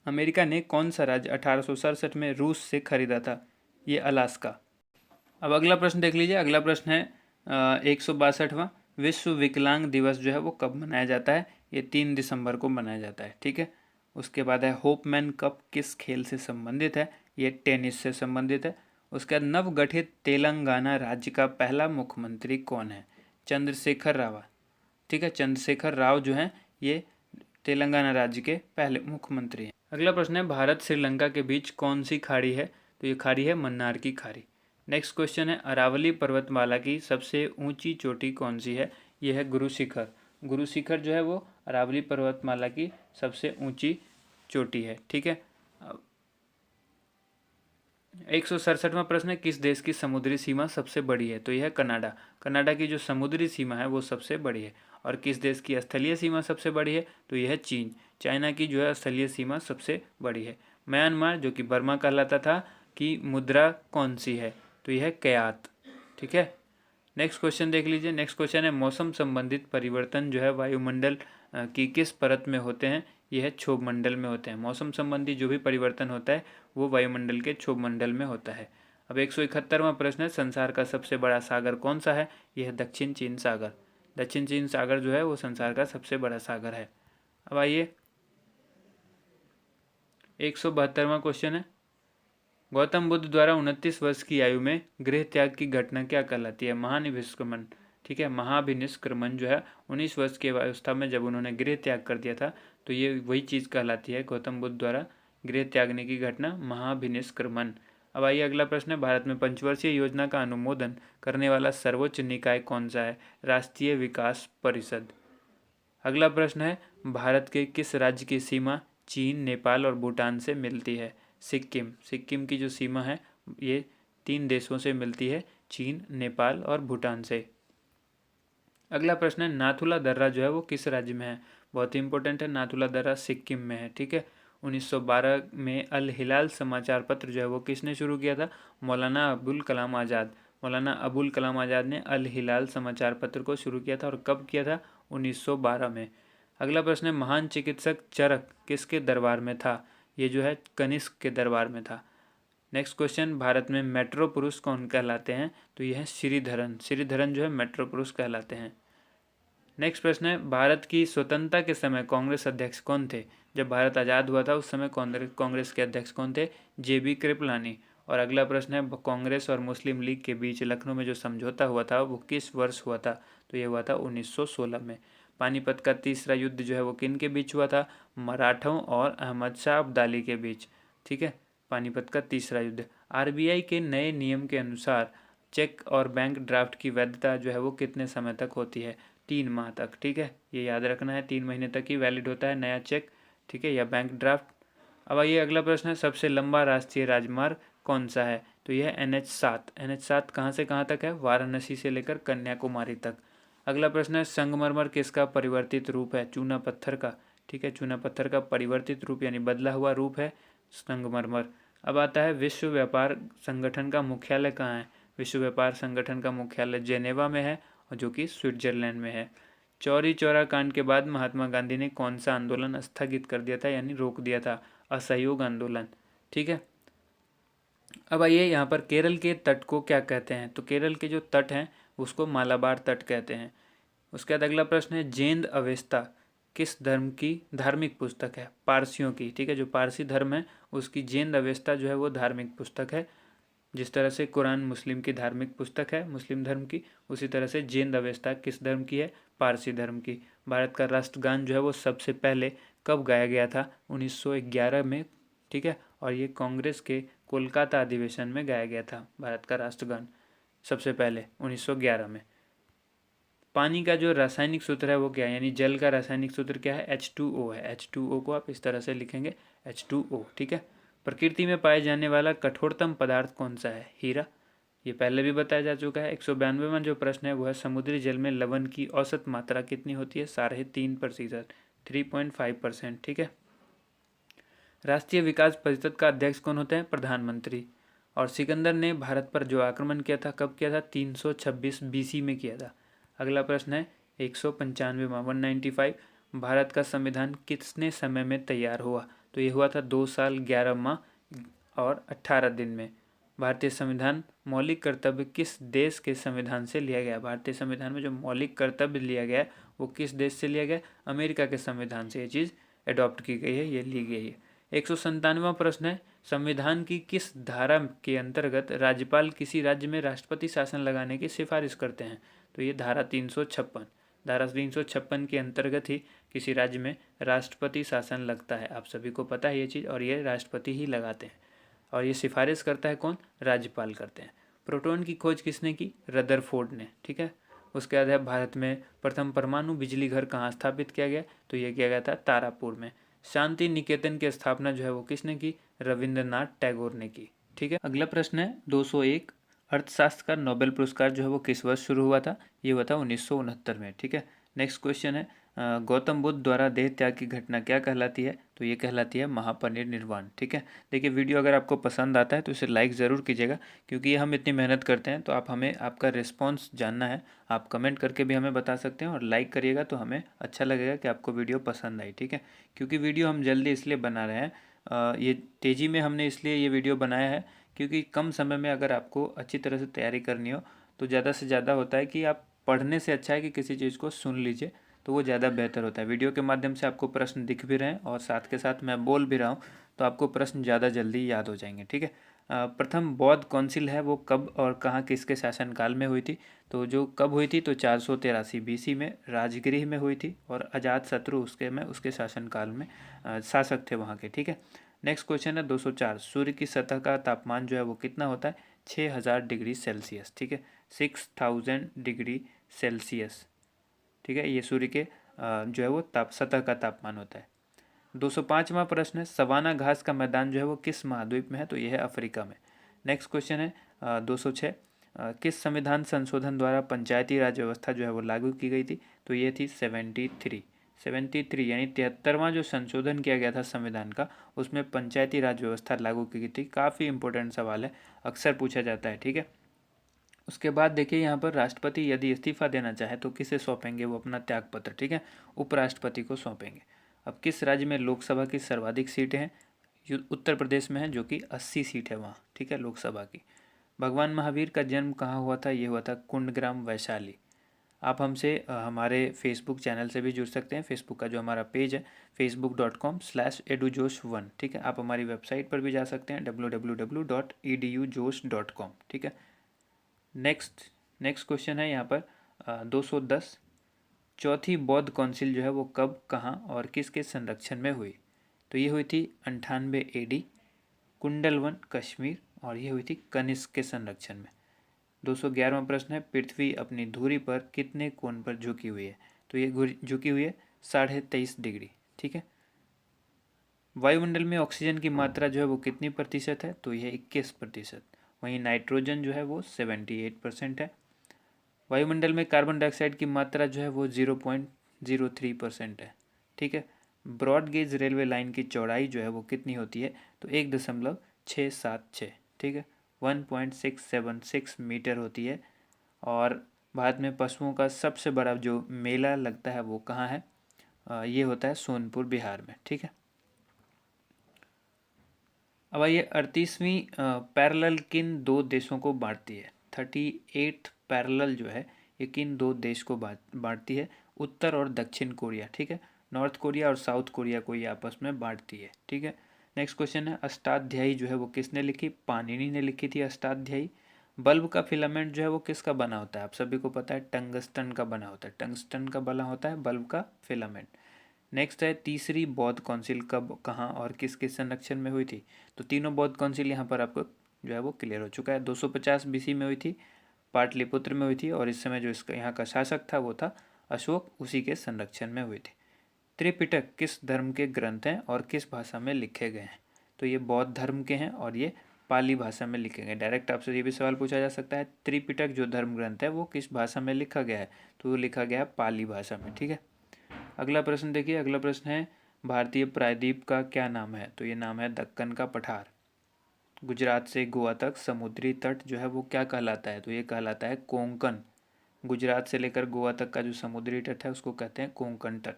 अमेरिका ने कौन सा राज्य 1867 में रूस से खरीदा था? ये अलास्का। अब अगला प्रश्न देख लीजिए। अगला प्रश्न है 162वां, विश्व विकलांग दिवस जो है वो कब मनाया जाता है? ये 3 दिसंबर को मनाया जाता है। ठीक है। उसके बाद है होपमैन कप किस खेल से संबंधित है? ये टेनिस से संबंधित है। उसके बाद नवगठित तेलंगाना राज्य का पहला मुख्यमंत्री कौन है? चंद्रशेखर राव। ठीक है। चंद्रशेखर राव जो हैं ये तेलंगाना राज्य के पहले मुख्यमंत्री हैं। अगला प्रश्न है, भारत श्रीलंका के बीच कौन सी खाड़ी है? तो ये खाड़ी है मन्नार की खाड़ी। नेक्स्ट क्वेश्चन है, अरावली पर्वतमाला की सबसे ऊंची चोटी कौन सी है? यह है गुरु शिखर। गुरु शिखर जो है वो अरावली पर्वतमाला की सबसे ऊंची चोटी है। ठीक है। 167वां प्रश्न है, किस देश की समुद्री सीमा सबसे बड़ी है? तो यह है कनाडा। कनाडा की जो समुद्री सीमा है वो सबसे बड़ी है। और किस देश की स्थलीय सीमा सबसे बड़ी है? तो यह है चीन। चाइना की जो है स्थलीय सीमा सबसे बड़ी है। म्यांमार जो कि बर्मा कहलाता था की मुद्रा कौन सी है? तो यह है क्यात। ठीक है। नेक्स्ट क्वेश्चन देख लीजिए। नेक्स्ट क्वेश्चन है, मौसम संबंधित परिवर्तन जो है वायुमंडल की किस परत में होते हैं? यह है क्षोभ मंडल में होते हैं। मौसम संबंधी जो भी परिवर्तन होता है वो वायुमंडल के क्षोभ मंडल में होता है। अब 171वां प्रश्न है, संसार का सबसे बड़ा सागर कौन सा है? यह है दक्षिण चीन सागर। दक्षिण चीन सागर जो है वो संसार का सबसे बड़ा सागर है। अब आइए 172वां क्वेश्चन है, गौतम बुद्ध द्वारा 29 वर्ष की आयु में गृह त्याग की घटना क्या कहलाती है? महानिष्क्रमण। ठीक है। महाभिनिष्क्रमण जो है 19 वर्ष की अवस्था में जब उन्होंने गृह त्याग कर दिया था तो ये वही चीज़ कहलाती है, गौतम बुद्ध द्वारा गृह त्यागने की घटना महाभिनिष्क्रमण। अब आइए अगला प्रश्न है, भारत में पंचवर्षीय योजना का अनुमोदन करने वाला सर्वोच्च निकाय कौन सा है? राष्ट्रीय विकास परिषद। अगला प्रश्न है, भारत के किस राज्य की सीमा चीन, नेपाल और भूटान से मिलती है? सिक्किम। सिक्किम की जो सीमा है ये 3 देशों से मिलती है, चीन, नेपाल और भूटान से। अगला प्रश्न है, नाथुला दर्रा जो है वो किस राज्य में है? बहुत ही इंपॉर्टेंट है, नाथुला दर्रा सिक्किम में है। ठीक है। 1912 में अल हिलाल समाचार पत्र जो है वो किसने शुरू किया था? मौलाना अबुल कलाम आज़ाद। मौलाना अबुल कलाम आज़ाद ने अल हिलाल समाचार पत्र को शुरू किया था। और कब किया था? 1912 में। अगला प्रश्न है, महान चिकित्सक चरक किसके दरबार में था? ये जो है कनिष्क के दरबार में था। नेक्स्ट क्वेश्चन, भारत में मेट्रो पुरुष कौन कहलाते हैं? तो यह है श्रीधरन। श्रीधरन जो है मेट्रो पुरुष कहलाते हैं। नेक्स्ट प्रश्न है, भारत की स्वतंत्रता के समय कांग्रेस अध्यक्ष कौन थे? जब भारत आज़ाद हुआ था उस समय कांग्रेस के अध्यक्ष कौन थे? JB कृपलानी। और अगला प्रश्न है कांग्रेस और मुस्लिम लीग के बीच लखनऊ में जो समझौता हुआ था वो किस वर्ष हुआ था? तो ये हुआ था 1916 में। पानीपत का तीसरा युद्ध जो है वो किन के बीच हुआ था? मराठों और अहमद शाह अब्दाली के बीच। ठीक है, पानीपत का तीसरा युद्ध। आरबीआई के नए नियम के अनुसार चेक और बैंक ड्राफ्ट की वैधता जो है वो कितने समय तक होती है? 3 माह तक। ठीक है, ये याद रखना है, 3 महीने तक ही वैलिड होता है नया चेक, ठीक है, या बैंक ड्राफ्ट। अब आइए अगला प्रश्न है, सबसे लंबा राष्ट्रीय राजमार्ग कौन सा है? तो यह है NH7। NH7 कहाँ से कहाँ तक है? वाराणसी से लेकर कन्याकुमारी तक। अगला प्रश्न है, संगमरमर किसका परिवर्तित रूप है? चूना पत्थर का। ठीक है, चूना पत्थर का परिवर्तित रूप यानी बदला हुआ रूप है संगमरमर। अब आता है, विश्व व्यापार संगठन का मुख्यालय कहाँ है? विश्व व्यापार संगठन का मुख्यालय जेनेवा में है, और जो कि स्विट्जरलैंड में है। चौरी चौरा कांड के बाद महात्मा गांधी ने कौन सा आंदोलन स्थगित कर दिया था यानी रोक दिया था? असहयोग आंदोलन। ठीक है, अब आइए यहाँ पर केरल के तट को क्या कहते हैं? तो केरल के जो तट हैं उसको मालाबार तट कहते हैं। उसके बाद अगला प्रश्न है, जेंद अवेस्ता किस धर्म की धार्मिक पुस्तक है? पारसियों की। ठीक है, जो पारसी धर्म है उसकी जेंद अवेस्ता जो है वो धार्मिक पुस्तक है। जिस तरह से कुरान मुस्लिम की धार्मिक पुस्तक है, मुस्लिम धर्म की, उसी तरह से जेंद अवेस्ता किस धर्म की है? पारसी धर्म की। भारत का राष्ट्रगान जो है वो सबसे पहले कब गाया गया था? 1911 में। ठीक है, और ये कांग्रेस के कोलकाता अधिवेशन में गाया गया था भारत का राष्ट्रगान सबसे पहले 1911 में। पानी का जो रासायनिक सूत्र है वो क्या है, यानी जल का रासायनिक सूत्र क्या है? H2O है। H2O को आप इस तरह से लिखेंगे, H2O। ठीक है, प्रकृति में पाए जाने वाला कठोरतम पदार्थ कौन सा है? हीरा। ये पहले भी बताया जा चुका है। 192वां जो प्रश्न है वो है, समुद्री जल में लवण की औसत मात्रा कितनी होती है? 3.5%, 3.5%। ठीक है, राष्ट्रीय विकास परिषद का अध्यक्ष कौन होते हैं? प्रधानमंत्री। और सिकंदर ने भारत पर जो आक्रमण किया था कब किया था? 326 BC में किया था। अगला प्रश्न है 195वां, 195, भारत का संविधान कितने समय में तैयार हुआ? तो ये हुआ था 2 साल 11 माह और 18 दिन में। भारतीय संविधान मौलिक कर्तव्य किस देश के संविधान से लिया गया? भारतीय संविधान में जो मौलिक कर्तव्य लिया गया वो किस देश से लिया गया? अमेरिका के संविधान से ये चीज़ अडॉप्ट की गई है, ये ली गई है। 197वां प्रश्न है, संविधान की किस धारा के अंतर्गत राज्यपाल किसी राज्य में राष्ट्रपति शासन लगाने की सिफारिश करते हैं? तो ये धारा 356, धारा 356 के अंतर्गत ही किसी राज्य में राष्ट्रपति शासन लगता है। आप सभी को पता है ये चीज़, और ये राष्ट्रपति ही लगाते हैं, और ये सिफारिश करता है कौन? राज्यपाल करते हैं। प्रोटॉन की खोज किसने की? रदरफोर्ड ने। ठीक है, उसके बाद है, भारत में प्रथम परमाणु बिजली घर कहाँ स्थापित किया गया? तो ये किया गया था तारापुर में। शांति निकेतन की स्थापना जो है वो किसने की? रविंद्रनाथ टैगोर ने की। ठीक है, अगला प्रश्न है 201, अर्थशास्त्र का नोबेल पुरस्कार जो है वो किस वर्ष शुरू हुआ था? ये हुआ था 1969 में। ठीक है, नेक्स्ट क्वेश्चन है, गौतम बुद्ध द्वारा देह त्याग की घटना क्या कहलाती है? तो ये कहलाती है महापरिनिर्वाण। ठीक है, देखिए वीडियो अगर आपको पसंद आता है तो इसे लाइक ज़रूर कीजिएगा, क्योंकि ये हम इतनी मेहनत करते हैं तो आप हमें आपका रिस्पॉन्स जानना है। आप कमेंट करके भी हमें बता सकते हैं, और लाइक करिएगा तो हमें अच्छा लगेगा कि आपको वीडियो पसंद आई। ठीक है, क्योंकि वीडियो हम जल्दी इसलिए बना रहे हैं, ये तेज़ी में हमने इसलिए ये वीडियो बनाया है क्योंकि कम समय में अगर आपको अच्छी तरह से तैयारी करनी हो तो ज़्यादा से ज़्यादा होता है कि आप पढ़ने से अच्छा है कि किसी चीज़ को सुन लीजिए, तो वो ज़्यादा बेहतर होता है। वीडियो के माध्यम से आपको प्रश्न दिख भी रहे हैं और साथ के साथ मैं बोल भी रहा हूँ, तो आपको प्रश्न ज़्यादा जल्दी याद हो जाएंगे। ठीक है, प्रथम बौद्ध काउंसिल है वो कब और कहाँ किसके शासनकाल में हुई थी? तो जो कब हुई थी तो 483 BC में राजगृह में हुई थी, और अजात शत्रु उसके शासनकाल में शासक थे वहाँ के। ठीक है, नेक्स्ट क्वेश्चन है 204, सूर्य की सतह का तापमान जो है वो कितना होता है? 6000 डिग्री सेल्सियस। ठीक है, 6000 डिग्री सेल्सियस। ठीक है, ये सूर्य के जो है वो सतह का तापमान होता है। 205वां प्रश्न है, सवाना घास का मैदान जो है वो किस महाद्वीप में है? तो यह है अफ्रीका में। नेक्स्ट क्वेश्चन है 206, किस संविधान संशोधन द्वारा पंचायती राज व्यवस्था जो है वो लागू की गई थी? तो ये थी 73 यानी 73वां जो संशोधन किया गया था संविधान का, उसमें पंचायती राज व्यवस्था लागू की गई थी। काफ़ी इंपॉर्टेंट सवाल है, अक्सर पूछा जाता है। ठीक है, उसके बाद देखिए यहाँ पर राष्ट्रपति यदि इस्तीफा देना चाहे तो किसे सौंपेंगे? वो अपना त्यागपत्र। ठीक है, उपराष्ट्रपति को सौंपेंगे। अब किस राज्य में लोकसभा की सर्वाधिक सीटें हैं? उत्तर प्रदेश में है, जो कि 80 सीट है वहाँ। ठीक है, लोकसभा की। भगवान महावीर का जन्म कहाँ हुआ था? ये हुआ था कुंडग्राम, वैशाली। आप हमसे हमारे फेसबुक चैनल से भी जुड़ सकते हैं। फेसबुक का जो हमारा पेज है facebook.com/edujosh1, ठीक है। आप हमारी वेबसाइट पर भी जा सकते हैं www.edujosh.com, ठीक है। नेक्स्ट क्वेश्चन है यहाँ पर 210। चौथी बौद्ध काउंसिल जो है वो कब, कहाँ और किसके संरक्षण में हुई? तो ये हुई थी 98 AD, कुंडलवन कश्मीर, और ये हुई थी कनिष्क के संरक्षण में। 211वां प्रश्न है, पृथ्वी अपनी धुरी पर कितने कोण पर झुकी हुई है? तो ये झुकी हुई है 23.5 डिग्री, ठीक है। वायुमंडल में ऑक्सीजन की मात्रा जो है वो कितनी प्रतिशत है? तो यह 21%। वहीं नाइट्रोजन जो है वो 78% है। वायुमंडल में कार्बन डाइऑक्साइड की मात्रा जो है वो 0.03% है, ठीक है। ब्रॉड गेज रेलवे लाइन की चौड़ाई जो है वो कितनी होती है? तो 1.676, ठीक है, 1.676 मीटर होती है। और भारत में पशुओं का सबसे बड़ा जो मेला लगता है वो कहाँ है? ये होता है सोनपुर, बिहार में, ठीक है। अब आइए 38वीं पैरेलल किन दो देशों को बांटती है? 38th पैरेलल जो है ये किन दो देश को बांटती है? उत्तर और दक्षिण कोरिया, ठीक है। नॉर्थ कोरिया और साउथ कोरिया को ये आपस में बांटती है, ठीक है। नेक्स्ट क्वेश्चन है, अष्टाध्यायी जो है वो किसने लिखी? पाणिनि ने लिखी थी अष्टाध्यायी। बल्ब का फिलामेंट जो है वो किसका बना होता है? आप सभी को पता है टंगस्टन का बना होता है। टंगस्टन का बना होता है बल्ब का फिलामेंट। नेक्स्ट है, तीसरी बौद्ध काउंसिल कब, कहाँ और किसके संरक्षण में हुई थी? तो तीनों बौद्ध काउंसिल यहाँ पर आपको जो है वो क्लियर हो चुका है। 250 BC में हुई थी, पाटलिपुत्र में हुई थी, और इस समय जो इसका यहाँ का शासक था वो था अशोक, उसी के संरक्षण में हुई थी। त्रिपिटक किस धर्म के ग्रंथ हैं और किस भाषा में लिखे गए हैं? तो ये बौद्ध धर्म के हैं और ये पाली भाषा में लिखे गए। डायरेक्ट आपसे ये भी सवाल पूछा जा सकता है, त्रिपिटक जो धर्म ग्रंथ है वो किस भाषा में लिखा गया है? तो वो लिखा गया है पाली भाषा में, ठीक है। अगला प्रश्न देखिए, अगला प्रश्न है, भारतीय प्रायद्वीप का क्या नाम है? तो ये नाम है दक्कन का पठार। गुजरात से गोवा तक समुद्री तट जो है वो क्या कहलाता है? तो ये कहलाता है कोंकण। गुजरात से लेकर गोवा तक का जो समुद्री तट है उसको कहते हैं कोंकण तट।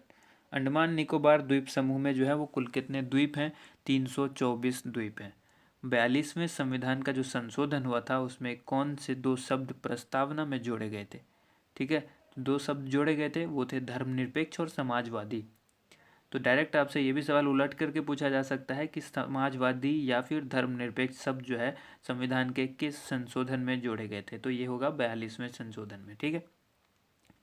अंडमान निकोबार द्वीप समूह में जो है वो कुल कितने द्वीप हैं? 324 द्वीप हैं। 42वें संविधान का जो संशोधन हुआ था उसमें कौन से दो शब्द प्रस्तावना में जोड़े गए थे? ठीक है, दो शब्द जोड़े गए थे, वो थे धर्मनिरपेक्ष और समाजवादी। तो डायरेक्ट आपसे ये भी सवाल उलट करके पूछा जा सकता है कि समाजवादी या फिर धर्मनिरपेक्ष शब्द जो है संविधान के किस संशोधन में जोड़े गए थे? तो ये होगा 42वें संशोधन में, ठीक है।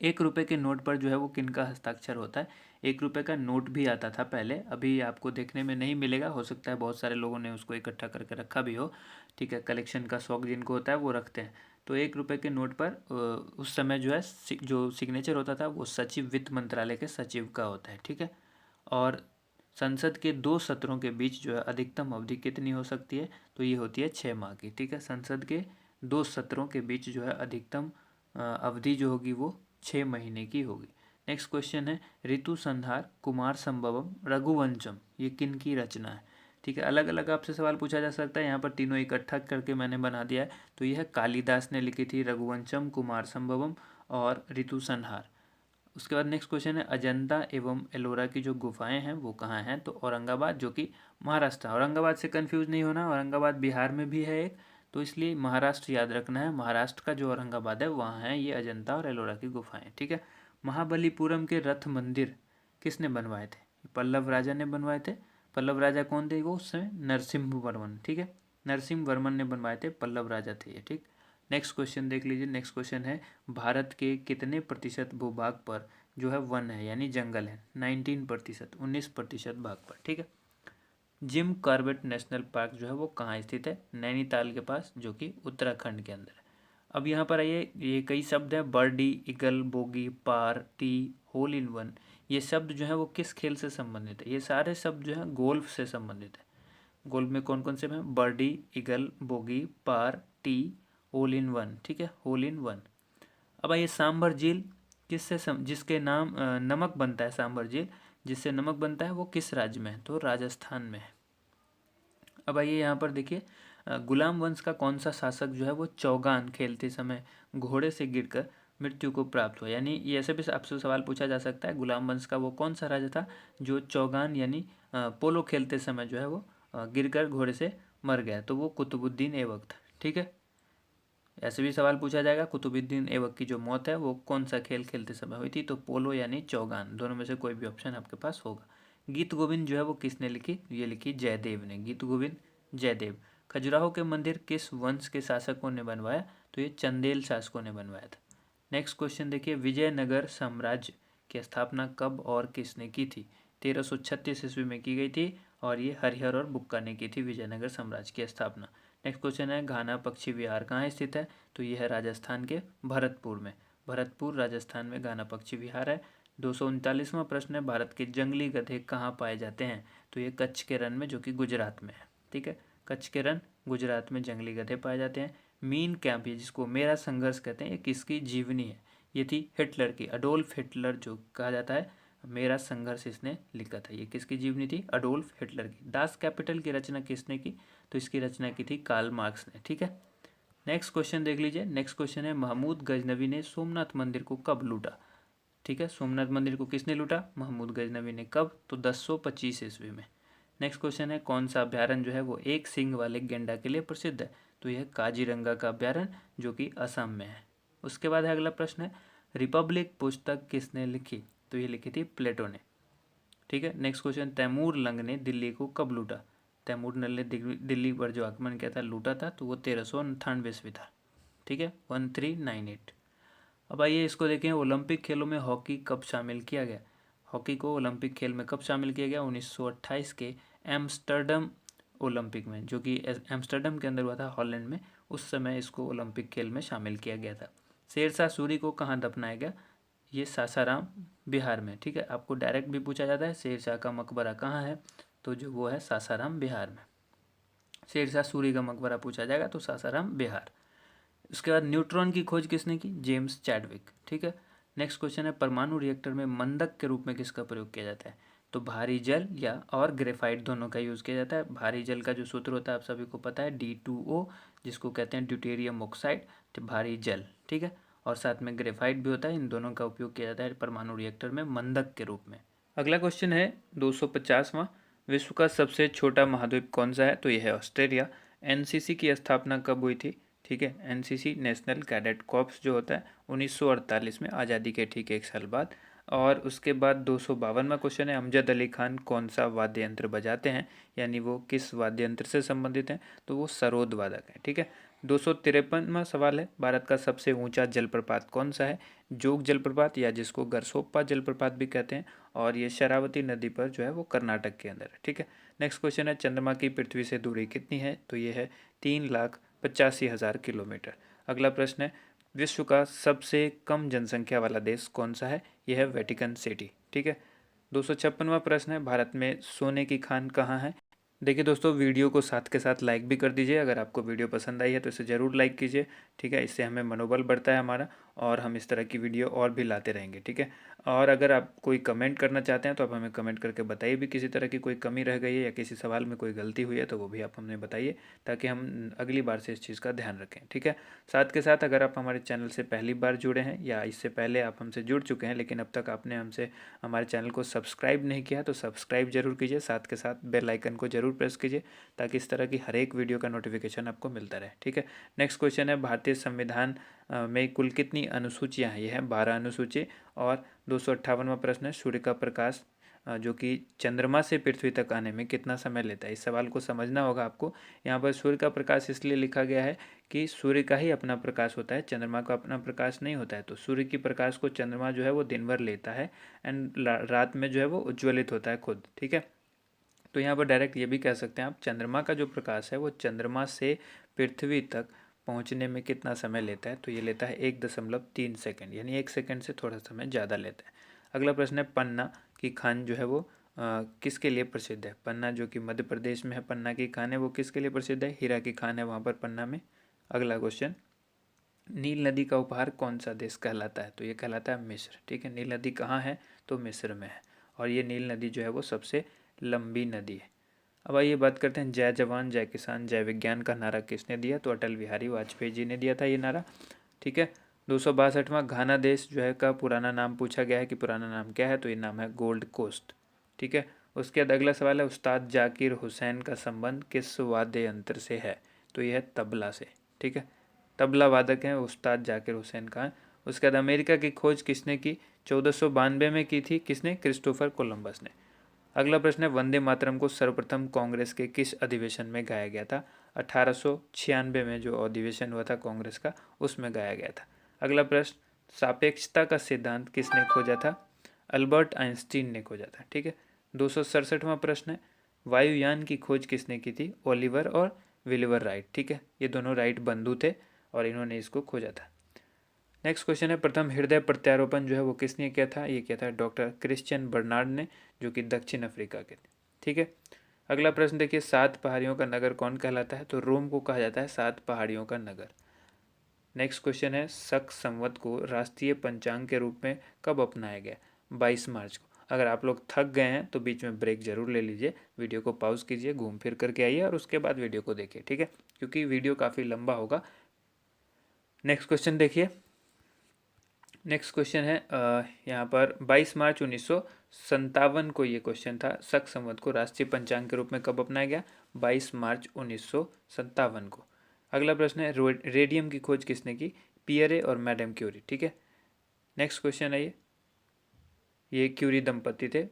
1 रुपये के नोट पर जो है वो किनका हस्ताक्षर होता है? 1 रुपये का नोट भी आता था पहले, अभी आपको देखने में नहीं मिलेगा, हो सकता है बहुत सारे लोगों ने उसको इकट्ठा करके रखा भी हो, ठीक है। कलेक्शन का शौक जिनको होता है वो रखते हैं। तो 1 रुपये के नोट पर उस समय जो है जो सिग्नेचर होता था वो सचिव, वित्त मंत्रालय के सचिव का होता है, ठीक है। और संसद के 2 सत्रों के बीच जो है अधिकतम अवधि कितनी हो सकती है? तो ये होती है 6 माह की, ठीक है। संसद के 2 सत्रों के बीच जो है अधिकतम अवधि जो होगी वो 6 महीने की होगी। नेक्स्ट क्वेश्चन है, ऋतु संहार, कुमार संभवम, रघुवंशम, ये किन की रचना है? ठीक है, अलग अलग आपसे सवाल पूछा जा सकता है, यहाँ पर तीनों इकट्ठा करके मैंने बना दिया है। तो यह कालिदास ने लिखी थी, रघुवंशम, कुमार संभवम और ऋतु संहार। उसके बाद नेक्स्ट क्वेश्चन है, अजंता एवं एलोरा की जो गुफाएं हैं वो कहाँ हैं? तो औरंगाबाद, जो कि महाराष्ट्र। औरंगाबाद से कंफ्यूज नहीं होना, औरंगाबाद बिहार में भी है एक, तो इसलिए महाराष्ट्र याद रखना है। महाराष्ट्र का जो औरंगाबाद है वहाँ है ये अजंता और एलोरा की गुफाएं, ठीक है। महाबलीपुरम के रथ मंदिर किसने बनवाए थे? पल्लव राजा ने बनवाए थे। पल्लव राजा कौन थे? वो उस समय नरसिम्हा वर्मन, ठीक है, नरसिम्हा वर्मन ने बनवाए थे, पल्लव राजा थे ये, ठीक। नेक्स्ट क्वेश्चन देख लीजिए। नेक्स्ट क्वेश्चन है, भारत के कितने प्रतिशत भूभाग पर जो है वन है यानी जंगल है? 19%, 19% भाग पर, ठीक है। जिम कॉर्बेट नेशनल पार्क जो है वो कहाँ स्थित है? नैनीताल के पास, जो कि उत्तराखंड के अंदर है। अब यहाँ पर आइए, ये कई शब्द है, birdie, eagle, bogey, par, tee, hole in one, ये शब्द जो है वो किस खेल से संबंधित है? ये सारे शब्द जो है गोल्फ से संबंधित है। गोल्फ में कौन कौन से हैं? Birdie, eagle, bogey, par, tee, hole in one, ठीक है, होल इन वन। अब आइए, सांभर झील जिसके नाम नमक बनता है, सांभर झील जिससे नमक बनता है वो किस राज्य में है? तो राजस्थान में है। अब आइए यहाँ पर देखिए, गुलाम वंश का कौन सा शासक जो है वो चौगान खेलते समय घोड़े से गिरकर मृत्यु को प्राप्त हुआ? यानी ये ऐसे भी आपसे सवाल पूछा जा सकता है, गुलाम वंश का वो कौन सा राजा था जो चौगान यानी पोलो खेलते समय जो है वो गिरकर घोड़े से मर गया? तो वो कुतुबुद्दीन ऐबक था, ठीक है। ऐसे भी सवाल पूछा जाएगा, कुतुबुद्दीन ऐबक की जो मौत है वो कौन सा खेल खेलते समय हुई थी, तो पोलो यानी चौगान, दोनों में से कोई भी ऑप्शन आपके पास होगा। गीत गोविंद जो है वो किसने लिखी, ये लिखी जयदेव ने, गीत गोविंद जयदेव। खजुराहो के मंदिर किस वंश के शासकों ने बनवाया, तो ये चंदेल शासकों ने बनवाया था। नेक्स्ट क्वेश्चन देखिए, विजयनगर साम्राज्य की स्थापना कब और किसने की थी, 1336 ईस्वी में की गई थी और ये हरिहर और बुक्का ने की थी विजयनगर साम्राज्य की स्थापना। नेक्स्ट क्वेश्चन है, घाना पक्षी विहार कहाँ स्थित है, तो यह है राजस्थान के भरतपुर में, भरतपुर राजस्थान में घाना पक्षी विहार है। 239वां प्रश्न है, भारत के जंगली गधे कहाँ पाए जाते हैं, तो ये कच्छ के रण में, जो कि गुजरात में है। ठीक है, कच्छ के रण गुजरात में जंगली गधे पाए जाते हैं। मीन कैंप, ये जिसको मेरा संघर्ष कहते हैं, ये किसकी जीवनी है, ये थी हिटलर की, अडोल्फ हिटलर जो कहा जाता है, मेरा संघर्ष इसने लिखा था, ये किसकी जीवनी थी, अडोल्फ हिटलर की। दास कैपिटल की रचना किसने की, तो इसकी रचना की थी कार्ल मार्क्स ने। ठीक है, नेक्स्ट क्वेश्चन देख लीजिए। नेक्स्ट क्वेश्चन है, महमूद गजनवी ने सोमनाथ मंदिर को कब लूटा। ठीक है, सोमनाथ मंदिर को किसने लूटा, महमूद गजनवी ने। कब, तो 1025 ईस्वी में। नेक्स्ट क्वेश्चन है, कौन सा अभ्यारण्य जो है वो एक सींग वाले गेंडा के लिए प्रसिद्ध है, तो यह काजीरंगा का अभ्यारण्य, जो कि असम में है। उसके बाद है अगला प्रश्न है, रिपब्लिक पुस्तक किसने लिखी, तो ये लिखी थी प्लेटो ने। ठीक है, नेक्स्ट क्वेश्चन, तैमूर लंग ने दिल्ली को कब लूटा, तैमूर लंग ने दिल्ली पर जो आक्रमण किया था, लूटा था, तो वो 1398 ईस्वी था। ठीक है, 1398। अब आइए इसको देखें, ओलंपिक खेलों में हॉकी कब शामिल किया गया, हॉकी को ओलंपिक खेल में कब शामिल किया गया, 1928 के एम्स्टर्डम ओलंपिक में, जो कि एम्स्टर्डम के अंदर हुआ था, हॉलैंड में, उस समय इसको ओलंपिक खेल में शामिल किया गया था। शेरशाह सूरी को कहाँ दफनाया गया, ये सासाराम बिहार में। ठीक है, आपको डायरेक्ट भी पूछा जाता है शेरशाह का मकबरा कहाँ है, तो जो वो है सासाराम बिहार में। शेरशाह सूरी का मकबरा पूछा जाएगा तो सासाराम बिहार। उसके बाद न्यूट्रॉन की खोज किसने की, जेम्स चैडविक। ठीक है, नेक्स्ट क्वेश्चन है, परमाणु रिएक्टर में मंदक के रूप में किसका प्रयोग किया जाता है, तो भारी जल या और ग्रेफाइट दोनों का यूज़ किया जाता है। भारी जल का जो सूत्र होता है आप सभी को पता है, D2O, जिसको कहते हैं ड्यूटेरियम ऑक्साइड, तो भारी जल। ठीक है, और साथ में ग्रेफाइट भी होता है, इन दोनों का उपयोग किया जाता है परमाणु रिएक्टर में मंदक के रूप में। अगला क्वेश्चन है 250वां, विश्व का सबसे छोटा महाद्वीप कौन सा है, तो यह है ऑस्ट्रेलिया। एनसीसी की स्थापना कब हुई थी, ठीक है, एनसीसी नेशनल कैडेट कॉर्प्स जो होता है 1948 में, आज़ादी के ठीक एक साल बाद। और उसके बाद 252वां क्वेश्चन है, अमजद अली खान कौन सा वाद्य यंत्र बजाते हैं, यानी वो किस वाद्य यंत्र से संबंधित हैं, तो वो सरोद वादक है। ठीक है, 253वां सवाल है, भारत का सबसे ऊंचा जलप्रपात कौन सा है, जोग जलप्रपात, या जिसको गरसोप्पा जलप्रपात भी कहते हैं, और ये शरावती नदी पर जो है वो कर्नाटक के अंदर है। ठीक है, नेक्स्ट क्वेश्चन है, चंद्रमा की पृथ्वी से दूरी कितनी है, तो ये है 3,85,000 किलोमीटर। अगला प्रश्न है, विश्व का सबसे कम जनसंख्या वाला देश कौन सा है, यह है वेटिकन सिटी। ठीक है, 256वां प्रश्न है, भारत में सोने की खान कहाँ है। देखिए दोस्तों, वीडियो को साथ के साथ लाइक भी कर दीजिए, अगर आपको वीडियो पसंद आई है तो इसे ज़रूर लाइक कीजिए। ठीक है, इससे हमें मनोबल बढ़ता है हमारा, और हम इस तरह की वीडियो और भी लाते रहेंगे। ठीक है, और अगर आप कोई कमेंट करना चाहते हैं तो आप हमें कमेंट करके बताइए भी, किसी तरह की कोई कमी रह गई है या किसी सवाल में कोई गलती हुई है तो वो भी आप हमें बताइए, ताकि हम अगली बार से इस चीज़ का ध्यान रखें। ठीक है, साथ के साथ अगर आप हमारे चैनल से पहली बार जुड़े हैं या इससे पहले आप हमसे जुड़ चुके हैं लेकिन अब तक आपने हमसे हमारे चैनल को सब्सक्राइब नहीं किया, तो सब्सक्राइब जरूर कीजिए, साथ के साथ बेल आइकन को जरूर प्रेस कीजिए, ताकि इस तरह की हर एक वीडियो का नोटिफिकेशन आपको मिलता रहे। ठीक है, नेक्स्ट क्वेश्चन है, भारतीय संविधान में कुल कितनी अनुसूचियां हैं, यह है 12 अनुसूची। और 258वां प्रश्न है, सूर्य का प्रकाश जो कि चंद्रमा से पृथ्वी तक आने में कितना समय लेता है। इस सवाल को समझना होगा आपको, यहाँ पर सूर्य का प्रकाश इसलिए लिखा गया है कि सूर्य का ही अपना प्रकाश होता है, चंद्रमा का अपना प्रकाश नहीं होता है। तो सूर्य की प्रकाश को चंद्रमा जो है वो दिन भर लेता है, एंड रात में जो है वो उज्ज्वलित होता है खुद। ठीक है, तो यहाँ पर डायरेक्ट ये भी कह सकते हैं आप, चंद्रमा का जो प्रकाश है वो चंद्रमा से पृथ्वी तक पहुँचने में कितना समय लेता है, तो ये लेता है 1.3 सेकंड, यानी 1 सेकंड से थोड़ा समय ज़्यादा लेता है। अगला प्रश्न है, पन्ना की खान जो है वो किसके लिए प्रसिद्ध है। पन्ना जो कि मध्य प्रदेश में है, पन्ना की खान है वो किसके लिए प्रसिद्ध है, हीरा की खान है वहाँ पर पन्ना में। अगला क्वेश्चन, नील नदी का उपहार कौन सा देश कहलाता है, तो ये कहलाता है मिस्र। ठीक है, नील नदी कहाँ है, तो मिस्र में है, और ये नील नदी जो है वो सबसे लंबी नदी है। अब आइए बात करते हैं, जय जवान जय किसान जय विज्ञान का नारा किसने दिया, तो अटल बिहारी वाजपेयी जी ने दिया था ये नारा। ठीक है, 262वां, घाना देश जो है का पुराना नाम पूछा गया है कि पुराना नाम क्या है, तो ये नाम है गोल्ड कोस्ट। ठीक है, उसके बाद अगला सवाल है, उस्ताद जाकिर हुसैन का संबंध किस वाद्य यंत्र से है, तो यह है तबला से। ठीक है, तबला वादक हैं उस्ताद जाकिर हुसैन खान। उसके बाद अमेरिका की खोज किसने की? 1492 में की थी। किसने? क्रिस्टोफर कोलंबस ने। अगला प्रश्न है, वंदे मातरम को सर्वप्रथम कांग्रेस के किस अधिवेशन में गाया गया था? 1896 में जो अधिवेशन हुआ था कांग्रेस का, उसमें गाया गया था। अगला प्रश्न, सापेक्षता का सिद्धांत किसने खोजा था? अल्बर्ट आइंस्टीन ने खोजा था। ठीक है। 267वां प्रश्न है, वायुयान की खोज किसने की थी? ओलिवर और विलिवर राइट। ठीक है, ये दोनों राइट बंधु थे और इन्होंने इसको खोजा था। नेक्स्ट क्वेश्चन है, प्रथम हृदय प्रत्यारोपण जो है वो किसने किया था? ये किया था डॉक्टर क्रिश्चियन बर्नार्ड ने, जो कि दक्षिण अफ्रीका के थे। ठीक है। अगला प्रश्न देखिए, 7 पहाड़ियों का नगर कौन कहलाता है? तो रोम को कहा जाता है 7 पहाड़ियों का नगर। नेक्स्ट क्वेश्चन है, शक संवत को राष्ट्रीय पंचांग के रूप में कब अपनाया गया? 22 मार्च को। अगर आप लोग थक गए हैं तो बीच में ब्रेक जरूर ले लीजिए, वीडियो को पॉज कीजिए, घूम फिर करके आइए और उसके बाद वीडियो को देखिए। ठीक है, क्योंकि वीडियो काफ़ी लंबा होगा। नेक्स्ट क्वेश्चन देखिए। नेक्स्ट क्वेश्चन है यहाँ पर 22 मार्च 1957 को ये क्वेश्चन था, शक संवत को राष्ट्रीय पंचांग के रूप में कब अपनाया गया? 22 मार्च 1957 को। अगला प्रश्न है, रेडियम की खोज किसने की? पियरे और मैडम क्यूरी। ठीक है। नेक्स्ट क्वेश्चन है, ये क्यूरी दंपति थे,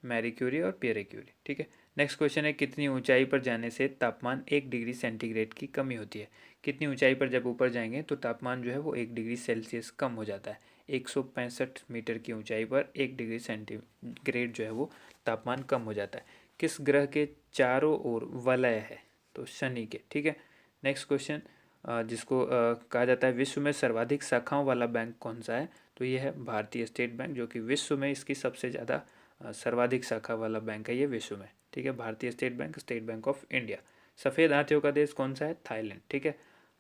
मैरी क्यूरी और पियरे क्यूरी। ठीक है। नेक्स्ट क्वेश्चन है, कितनी ऊंचाई पर जाने से तापमान 1 डिग्री सेंटीग्रेड की कमी होती है? कितनी ऊंचाई पर जब ऊपर जाएंगे तो तापमान जो है वो 1 डिग्री सेल्सियस कम हो जाता है। 165 मीटर की ऊंचाई पर 1 डिग्री सेंटीग्रेड जो है वो तापमान कम हो जाता है। किस ग्रह के चारों ओर वलय है? तो शनि के। ठीक है। नेक्स्ट क्वेश्चन, जिसको कहा जाता है विश्व में सर्वाधिक शाखाओं वाला बैंक कौन सा है? तो ये है भारतीय स्टेट बैंक, जो कि विश्व में इसकी सबसे ज़्यादा सर्वाधिक शाखा वाला बैंक है ये विश्व में। ठीक है, भारतीय स्टेट बैंक ऑफ इंडिया। सफ़ेद हाथियों का देश कौन सा है? थाईलैंड। ठीक है।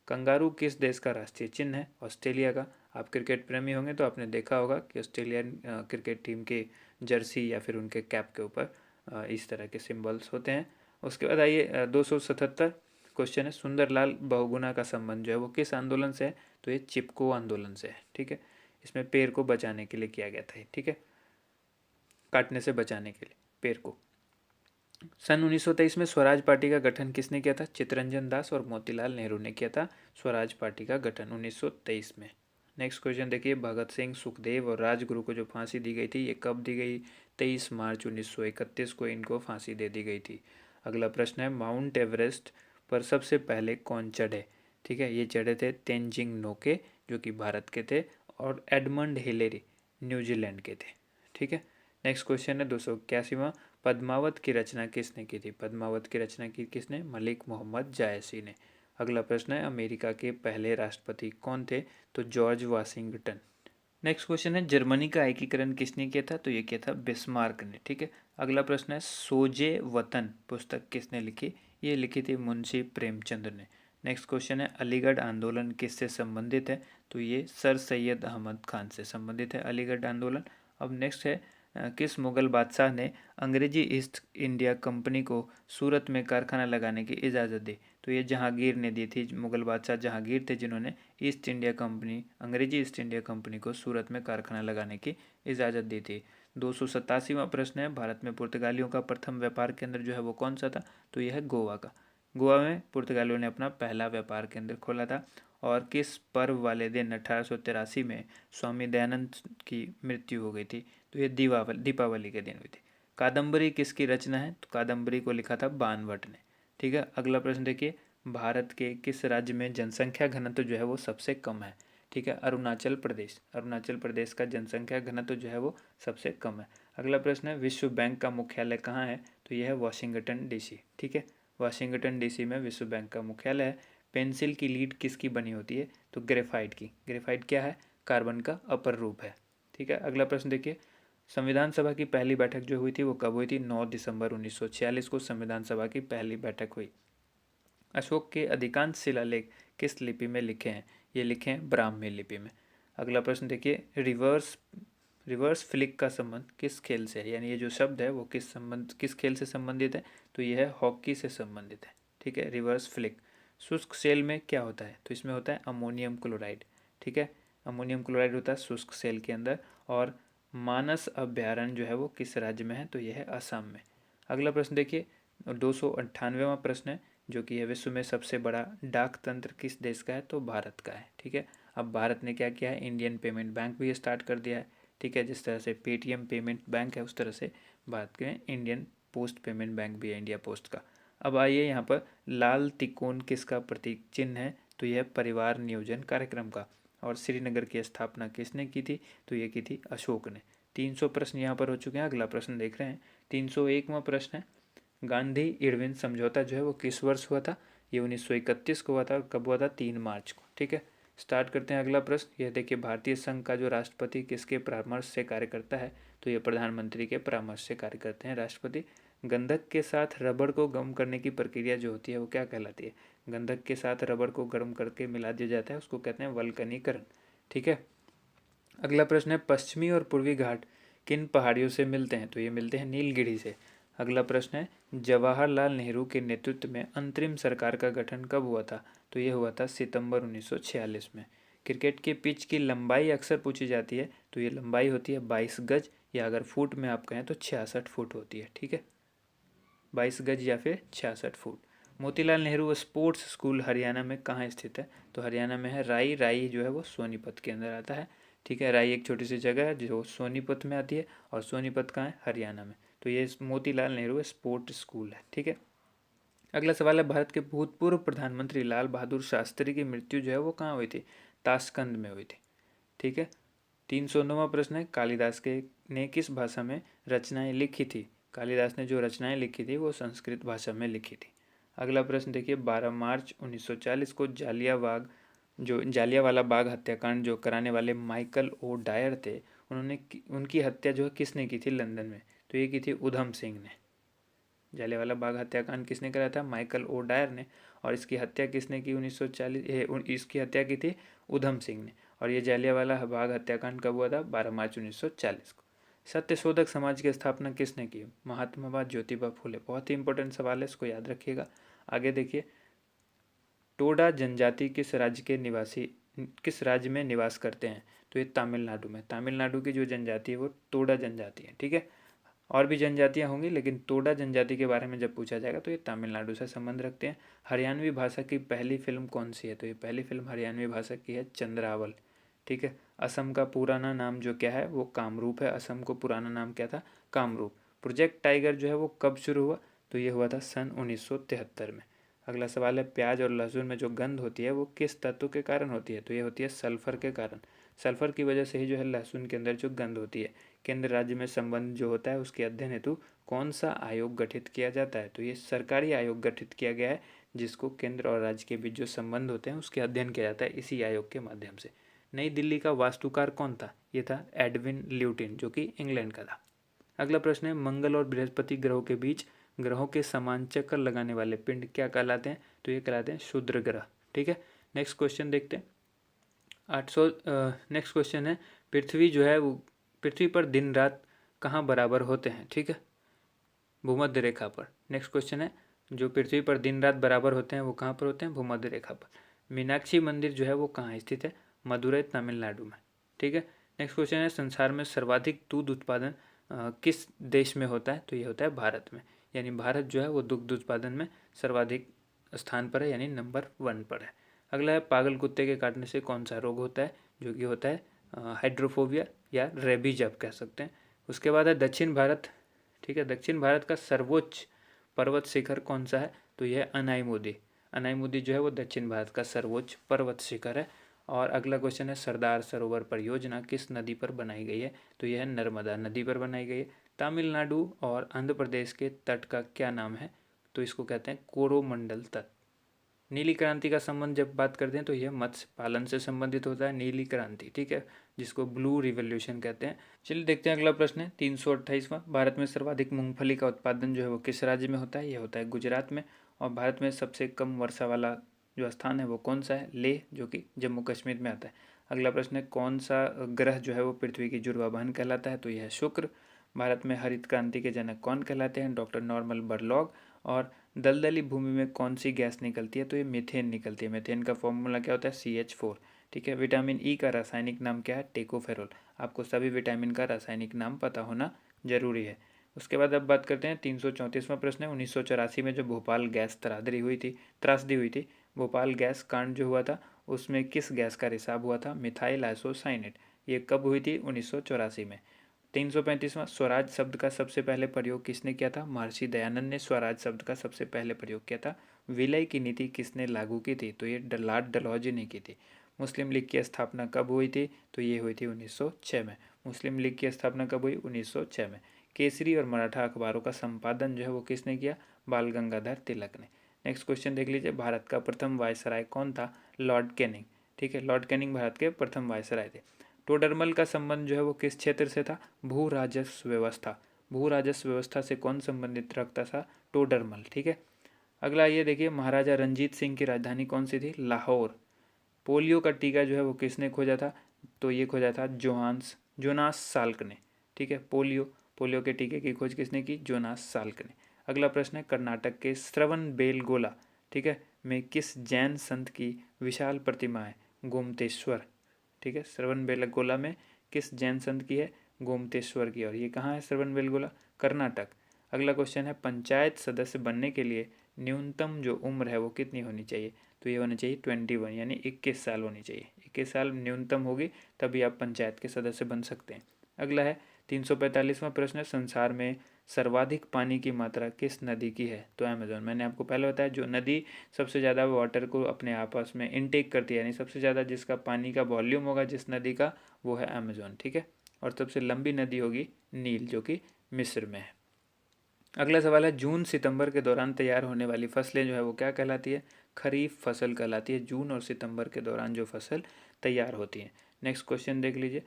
कंगारू किस देश का राष्ट्रीय चिन्ह है? ऑस्ट्रेलिया का। आप क्रिकेट प्रेमी होंगे तो आपने देखा होगा कि ऑस्ट्रेलियन क्रिकेट टीम के जर्सी या फिर उनके कैप के ऊपर इस तरह के सिंबल्स होते हैं। उसके बाद आइए 277 क्वेश्चन है, सुंदरलाल बहुगुणा का संबंध जो है वो किस आंदोलन से है? तो ये चिपको आंदोलन से है। ठीक है। इसमें पेड़ को बचाने के लिए किया गया था। ठीक है, काटने से बचाने के लिए पेड़ को। सन 1923 में स्वराज पार्टी का गठन किसने किया था? चित्तरंजन दास और मोतीलाल नेहरू ने किया था स्वराज पार्टी का गठन 1923 में। नेक्स्ट क्वेश्चन देखिए, भगत सिंह, सुखदेव और राजगुरु को जो फांसी दी गई थी ये कब दी गई? 23 मार्च 1931 को इनको फांसी दे दी गई थी। अगला प्रश्न है, माउंट एवरेस्ट पर सबसे पहले कौन चढ़े? ठीक है, ये चढ़े थे तेनजिंग नोके, जो कि भारत के थे, और एडमंड हिलेरी न्यूजीलैंड के थे। ठीक है। नेक्स्ट क्वेश्चन है 281वां, पद्मावत की रचना किसने की थी? पद्मावत की रचना की किसने? मलिक मोहम्मद जायसी ने। अगला प्रश्न है, अमेरिका के पहले राष्ट्रपति कौन थे? तो जॉर्ज वाशिंगटन। नेक्स्ट क्वेश्चन है, जर्मनी का एकीकरण किसने किया था? तो ये किया था बिस्मार्क ने। ठीक है। अगला प्रश्न है, सोजे वतन पुस्तक किसने लिखी? ये लिखी थी मुंशी प्रेमचंद ने। नेक्स्ट क्वेश्चन है, अलीगढ़ आंदोलन किससे संबंधित है? तो ये सर सैयद अहमद खान से संबंधित है अलीगढ़ आंदोलन। अब नेक्स्ट है, किस मुगल बादशाह ने अंग्रेजी ईस्ट इंडिया कंपनी को सूरत में कारखाना लगाने की इजाज़त दी? तो ये जहांगीर ने दी थी। मुगल बादशाह जहांगीर थे जिन्होंने ईस्ट इंडिया कंपनी, अंग्रेजी ईस्ट इंडिया कंपनी को सूरत में कारखाना लगाने की इजाज़त दी थी। 287वां प्रश्न है, भारत में पुर्तगालियों का प्रथम व्यापार केंद्र जो है वो कौन सा था? तो यह है गोवा का। गोवा में पुर्तगालियों ने अपना पहला व्यापार केंद्र खोला था। और किस पर्व वाले दिन 1883 में स्वामी दयानंद की मृत्यु हो गई थी? तो ये दीपावली के दिन हुई थी। कादम्बरी किसकी रचना है? तो कादम्बरी को लिखा था बाणभट्ट ने। ठीक है। अगला प्रश्न देखिए, भारत के किस राज्य में जनसंख्या घनत्व जो है वो सबसे कम है? ठीक है, अरुणाचल प्रदेश। अरुणाचल प्रदेश का जनसंख्या घनत्व जो है वो सबसे कम है। अगला प्रश्न है, विश्व बैंक का मुख्यालय कहाँ है? तो यह है वाशिंगटन डीसी। ठीक है, वाशिंगटन डीसी में विश्व बैंक का मुख्यालय है। पेंसिल की लीड किसकी बनी होती है? तो ग्रेफाइट की। ग्रेफाइट क्या है? कार्बन का अपर रूप है। ठीक है। अगला प्रश्न देखिए, संविधान सभा की पहली बैठक जो हुई थी वो कब हुई थी? 9 दिसंबर 1946 को संविधान सभा की पहली बैठक हुई। अशोक के अधिकांश शिलालेख किस लिपि में लिखे हैं? ये लिखे हैं ब्राह्मी लिपि में। अगला प्रश्न देखिए, रिवर्स फ्लिक का संबंध किस खेल से है? यानी ये जो शब्द है वो किस खेल से संबंधित है? तो ये है हॉकी से संबंधित है। ठीक है, रिवर्स फ्लिक। शुष्क सेल में क्या होता है? तो इसमें होता है अमोनियम क्लोराइड। ठीक है, अमोनियम क्लोराइड होता है शुष्क सेल के अंदर। और मानस अभ्यारण्य जो है वो किस राज्य में है? तो यह है असम में। अगला प्रश्न देखिए, 298वां प्रश्न है, जो कि है विश्व में सबसे बड़ा डाक तंत्र किस देश का है, तो भारत का है। ठीक है, अब भारत ने क्या किया है, इंडियन पेमेंट बैंक भी स्टार्ट कर दिया है। ठीक है, जिस तरह से पेटीएम पेमेंट बैंक है उस तरह से भारत के इंडियन पोस्ट पेमेंट बैंक भी है, इंडिया पोस्ट का। अब आइए यहाँ पर लाल तिकोन किसका प्रतीक चिन्ह है, तो यह परिवार नियोजन कार्यक्रम का। और श्रीनगर की स्थापना किसने की थी, तो ये की थी अशोक ने। 300 प्रश्न यहाँ पर हो चुके हैं। अगला प्रश्न देख रहे हैं, 301वां प्रश्न है, गांधी इरविन समझौता जो है वो किस वर्ष हुआ था, ये 1931 को हुआ था। और कब हुआ था, 3 मार्च को। ठीक है, स्टार्ट करते हैं अगला प्रश्न। यह देखिए, भारतीय संघ का जो राष्ट्रपति किसके परामर्श से कार्य करता है, तो ये प्रधानमंत्री के परामर्श से कार्य करते हैं राष्ट्रपति। गंधक के साथ रबड़ को गर्म करने की प्रक्रिया जो होती है वो क्या कहलाती है, गंधक के साथ रबड़ को गर्म करके मिला दिया जाता है, उसको कहते हैं वल्कनीकरण। ठीक है, अगला प्रश्न है, पश्चिमी और पूर्वी घाट किन पहाड़ियों से मिलते हैं, तो ये मिलते हैं नीलगिरी से। अगला प्रश्न है, जवाहरलाल नेहरू के नेतृत्व में अंतरिम सरकार का गठन कब हुआ था, तो ये हुआ था सितंबर 1946 में। क्रिकेट के पिच की लंबाई अक्सर पूछी जाती है, तो ये लंबाई होती है 22 गज, या अगर फुट में आप कहें तो 66 फुट होती है। ठीक है, 22 गज या फिर 66 foot. Motilal Nehru sports school Haryana में कहाँ स्थित है, तो हरियाणा में है राई। राई जो है वो सोनीपत के अंदर आता है। ठीक है, राई एक छोटी सी जगह है जो सोनीपत में आती है, और सोनीपत कहाँ है, हरियाणा में। तो ये मोतीलाल नेहरू स्पोर्ट्स स्कूल है। ठीक है, अगला सवाल है, भारत के भूतपूर्व प्रधानमंत्री लाल बहादुर शास्त्री की मृत्यु जो है वो कहाँ हुई थी, ताशकंद में हुई थी। ठीक है, 309वां प्रश्न है, कालिदास के ने किस भाषा में रचनाएं लिखी थी, कालिदास ने जो रचनाएं लिखी थी वो संस्कृत भाषा में लिखी थी। अगला प्रश्न देखिए, 12 मार्च 1940 को जालियांवाला बाग हत्याकांड जो कराने वाले माइकल ओ डायर थे, उनकी हत्या जो है किसने की थी लंदन में, तो ये की थी उधम सिंह ने। जालियांवाला बाग हत्याकांड किसने कराया था, माइकल ओ डायर ने। और इसकी हत्या किसने की 1940, इसकी हत्या की थी उधम सिंह ने। और ये जालियांवाला बाग हत्याकांड कब हुआ था, 12 मार्च 1940 को। सत्यशोधक समाज की स्थापना किसने की, महात्मा बा ज्योतिबा फुले। बहुत ही इंपॉर्टेंट सवाल है, इसको याद रखिएगा। आगे देखिए, टोडा जनजाति किस राज्य में निवास करते हैं, तो ये तमिलनाडु में। तमिलनाडु की जो जनजाति है वो टोडा जनजाति है। ठीक है, और भी जनजातियां होंगी, लेकिन टोडा जनजाति के बारे में जब पूछा जाएगा तो ये तमिलनाडु से संबंध रखते हैं। हरियाणवी भाषा की पहली फिल्म कौन सी है, तो ये पहली फिल्म हरियाणवी भाषा की है चंद्रावल। ठीक है, असम का पुराना नाम जो क्या है वो कामरूप है। असम को पुराना नाम क्या था, कामरूप। प्रोजेक्ट टाइगर जो है वो कब शुरू हुआ, तो ये हुआ था सन 1973 में। अगला सवाल है, प्याज और लहसुन में जो गंध होती है वो किस तत्व के कारण होती है, तो ये होती है सल्फर के कारण। सल्फर की वजह से ही जो है लहसुन के अंदर जो गंध होती है। केंद्र राज्य में संबंध जो होता है उसके अध्ययन हेतु कौन सा आयोग गठित किया जाता है, तो ये सरकारी आयोग गठित किया गया है, जिसको केंद्र और राज्य के बीच जो संबंध होते हैं उसके अध्ययन किया जाता है इसी आयोग के माध्यम से। नई दिल्ली का वास्तुकार कौन था, ये था एडविन ल्यूटिन, जो कि इंग्लैंड का था। अगला प्रश्न है, मंगल और बृहस्पति ग्रहों के बीच ग्रहों के समान चक्कर लगाने वाले पिंड क्या कहलाते हैं, तो ये कहलाते हैं क्षुद्र ग्रह। ठीक है, नेक्स्ट क्वेश्चन देखते हैं। 800 नेक्स्ट क्वेश्चन है, पृथ्वी जो है वो पृथ्वी पर दिन रात कहाँ बराबर होते हैं। ठीक है, भूमध्य रेखा पर। नेक्स्ट क्वेश्चन है, जो पृथ्वी पर दिन रात बराबर होते हैं वो कहाँ पर होते हैं, भूमध्य रेखा पर। मीनाक्षी मंदिर जो है वो कहाँ स्थित है, मदुरई तमिलनाडु में। ठीक है, नेक्स्ट क्वेश्चन है, संसार में सर्वाधिक दूध उत्पादन किस देश में होता है, तो ये होता है भारत में। यानी भारत जो है वो दुग्ध उत्पादन में सर्वाधिक स्थान पर है, यानी नंबर 1 पर है। अगला है, पागल कुत्ते के काटने से कौन सा रोग होता है, जो कि होता है हाइड्रोफोबिया या रेबीज आप कह सकते हैं। उसके बाद है दक्षिण भारत। ठीक है, दक्षिण भारत का सर्वोच्च पर्वत शिखर कौन सा है, तो यह है अनाईमुदी। अनाईमुदी जो है वो दक्षिण भारत का सर्वोच्च पर्वत शिखर है। और अगला क्वेश्चन है, सरदार सरोवर परियोजना किस नदी पर बनाई गई है, तो यह है नर्मदा नदी पर बनाई गई है। तमिलनाडु और आंध्र प्रदेश के तट का क्या नाम है, तो इसको कहते हैं कोरोमंडल तट। नीली क्रांति का संबंध जब बात करते हैं तो यह मत्स्य पालन से संबंधित होता है, नीली क्रांति। ठीक है, जिसको ब्लू रिवोल्यूशन कहते हैं। चलिए देखते हैं अगला प्रश्न है, 328वां। भारत में सर्वाधिक मूंगफली का उत्पादन जो है वो किस राज्य में होता है, यह होता है गुजरात में। और भारत में सबसे कम वर्षा वाला जो स्थान है वो कौन सा है, लेह, जो कि जम्मू कश्मीर में आता है। अगला प्रश्न है, कौन सा ग्रह जो है वो पृथ्वी की जुड़वा बहन कहलाता है, तो यह है शुक्र। भारत में हरित क्रांति के जनक कौन कहलाते हैं, डॉक्टर नॉर्मन बोरलॉग। और दलदली भूमि में कौन सी गैस निकलती है, तो ये मीथेन निकलती है। मीथेन का फॉर्मूला क्या होता है, CH4। ठीक है, विटामिन ई का रासायनिक नाम क्या है, टेकोफेरोल। आपको सभी विटामिन का रासायनिक नाम पता होना जरूरी है। उसके बाद अब बात करते हैं 334वां प्रश्न है। 1984 में जो भोपाल गैस त्रासदी हुई थी, भोपाल गैस कांड जो हुआ था उसमें किस गैस का रिसाव हुआ था? Methyl isocyanate. ये कब हुई थी? 1984 में। 335वां, स्वराज शब्द का सबसे पहले प्रयोग किसने किया था? महर्षि दयानंद ने स्वराज शब्द का सबसे पहले प्रयोग किया था। विलय की नीति किसने लागू की थी? तो ये लॉर्ड डलहौजी ने की थी। मुस्लिम लीग की स्थापना कब हुई थी? तो ये हुई थी 1906 में। मुस्लिम लीग की स्थापना कब हुई? 1906 में। केसरी और मराठा अखबारों का संपादन जो है वो किसने किया? बाल गंगाधर तिलक ने। नेक्स्ट क्वेश्चन देख लीजिए, भारत का प्रथम वायसराय कौन था? Lord Canning. ठीक है, लॉर्ड कैनिंग भारत के प्रथम वायसराय थे। टोडरमल का संबंध जो है वो किस क्षेत्र से था? भू राजस्व व्यवस्था। भू राजस्व व्यवस्था से कौन संबंधित रखता था? टोडरमल। ठीक है, अगला ये देखिए, महाराजा रंजीत सिंह की राजधानी कौन सी थी? लाहौर। पोलियो का टीका जो है वो किसने खोजा था? तो ये खोजा था जोनास साल्क ने। ठीक है, पोलियो के टीके की खोज किसने की? जोनास साल्क ने। अगला प्रश्न है, कर्नाटक के श्रवण बेलगोला, ठीक है, में किस जैन संत की विशाल प्रतिमा है? गोमतेश्वर। ठीक है, श्रवण बेलगोला में किस जैन संत की है? गोमतेश्वर की। और ये कहाँ है श्रवण बेलगोला? कर्नाटक। अगला क्वेश्चन है, पंचायत सदस्य बनने के लिए न्यूनतम जो उम्र है वो कितनी होनी चाहिए? तो ये होनी चाहिए 21, यानी 21 साल होनी चाहिए। 21 साल न्यूनतम होगी तभी आप पंचायत के सदस्य बन सकते हैं। अगला है 345वां प्रश्न, संसार में सर्वाधिक पानी की मात्रा किस नदी की है? तो अमेजोन। मैंने आपको पहले बताया जो नदी सबसे ज़्यादा वाटर को अपने आपस में इनटेक करती है, यानी सबसे ज़्यादा जिसका पानी का वॉल्यूम होगा जिस नदी का, वो है अमेजोन। ठीक है, और सबसे लंबी नदी होगी नील, जो कि मिस्र में है। अगला सवाल है, जून सितंबर के दौरान तैयार होने वाली फसलें जो है वो क्या कहलाती है? खरीफ फसल कहलाती है, जून और सितंबर के दौरान जो फसल तैयार होती है। नेक्स्ट क्वेश्चन देख लीजिए,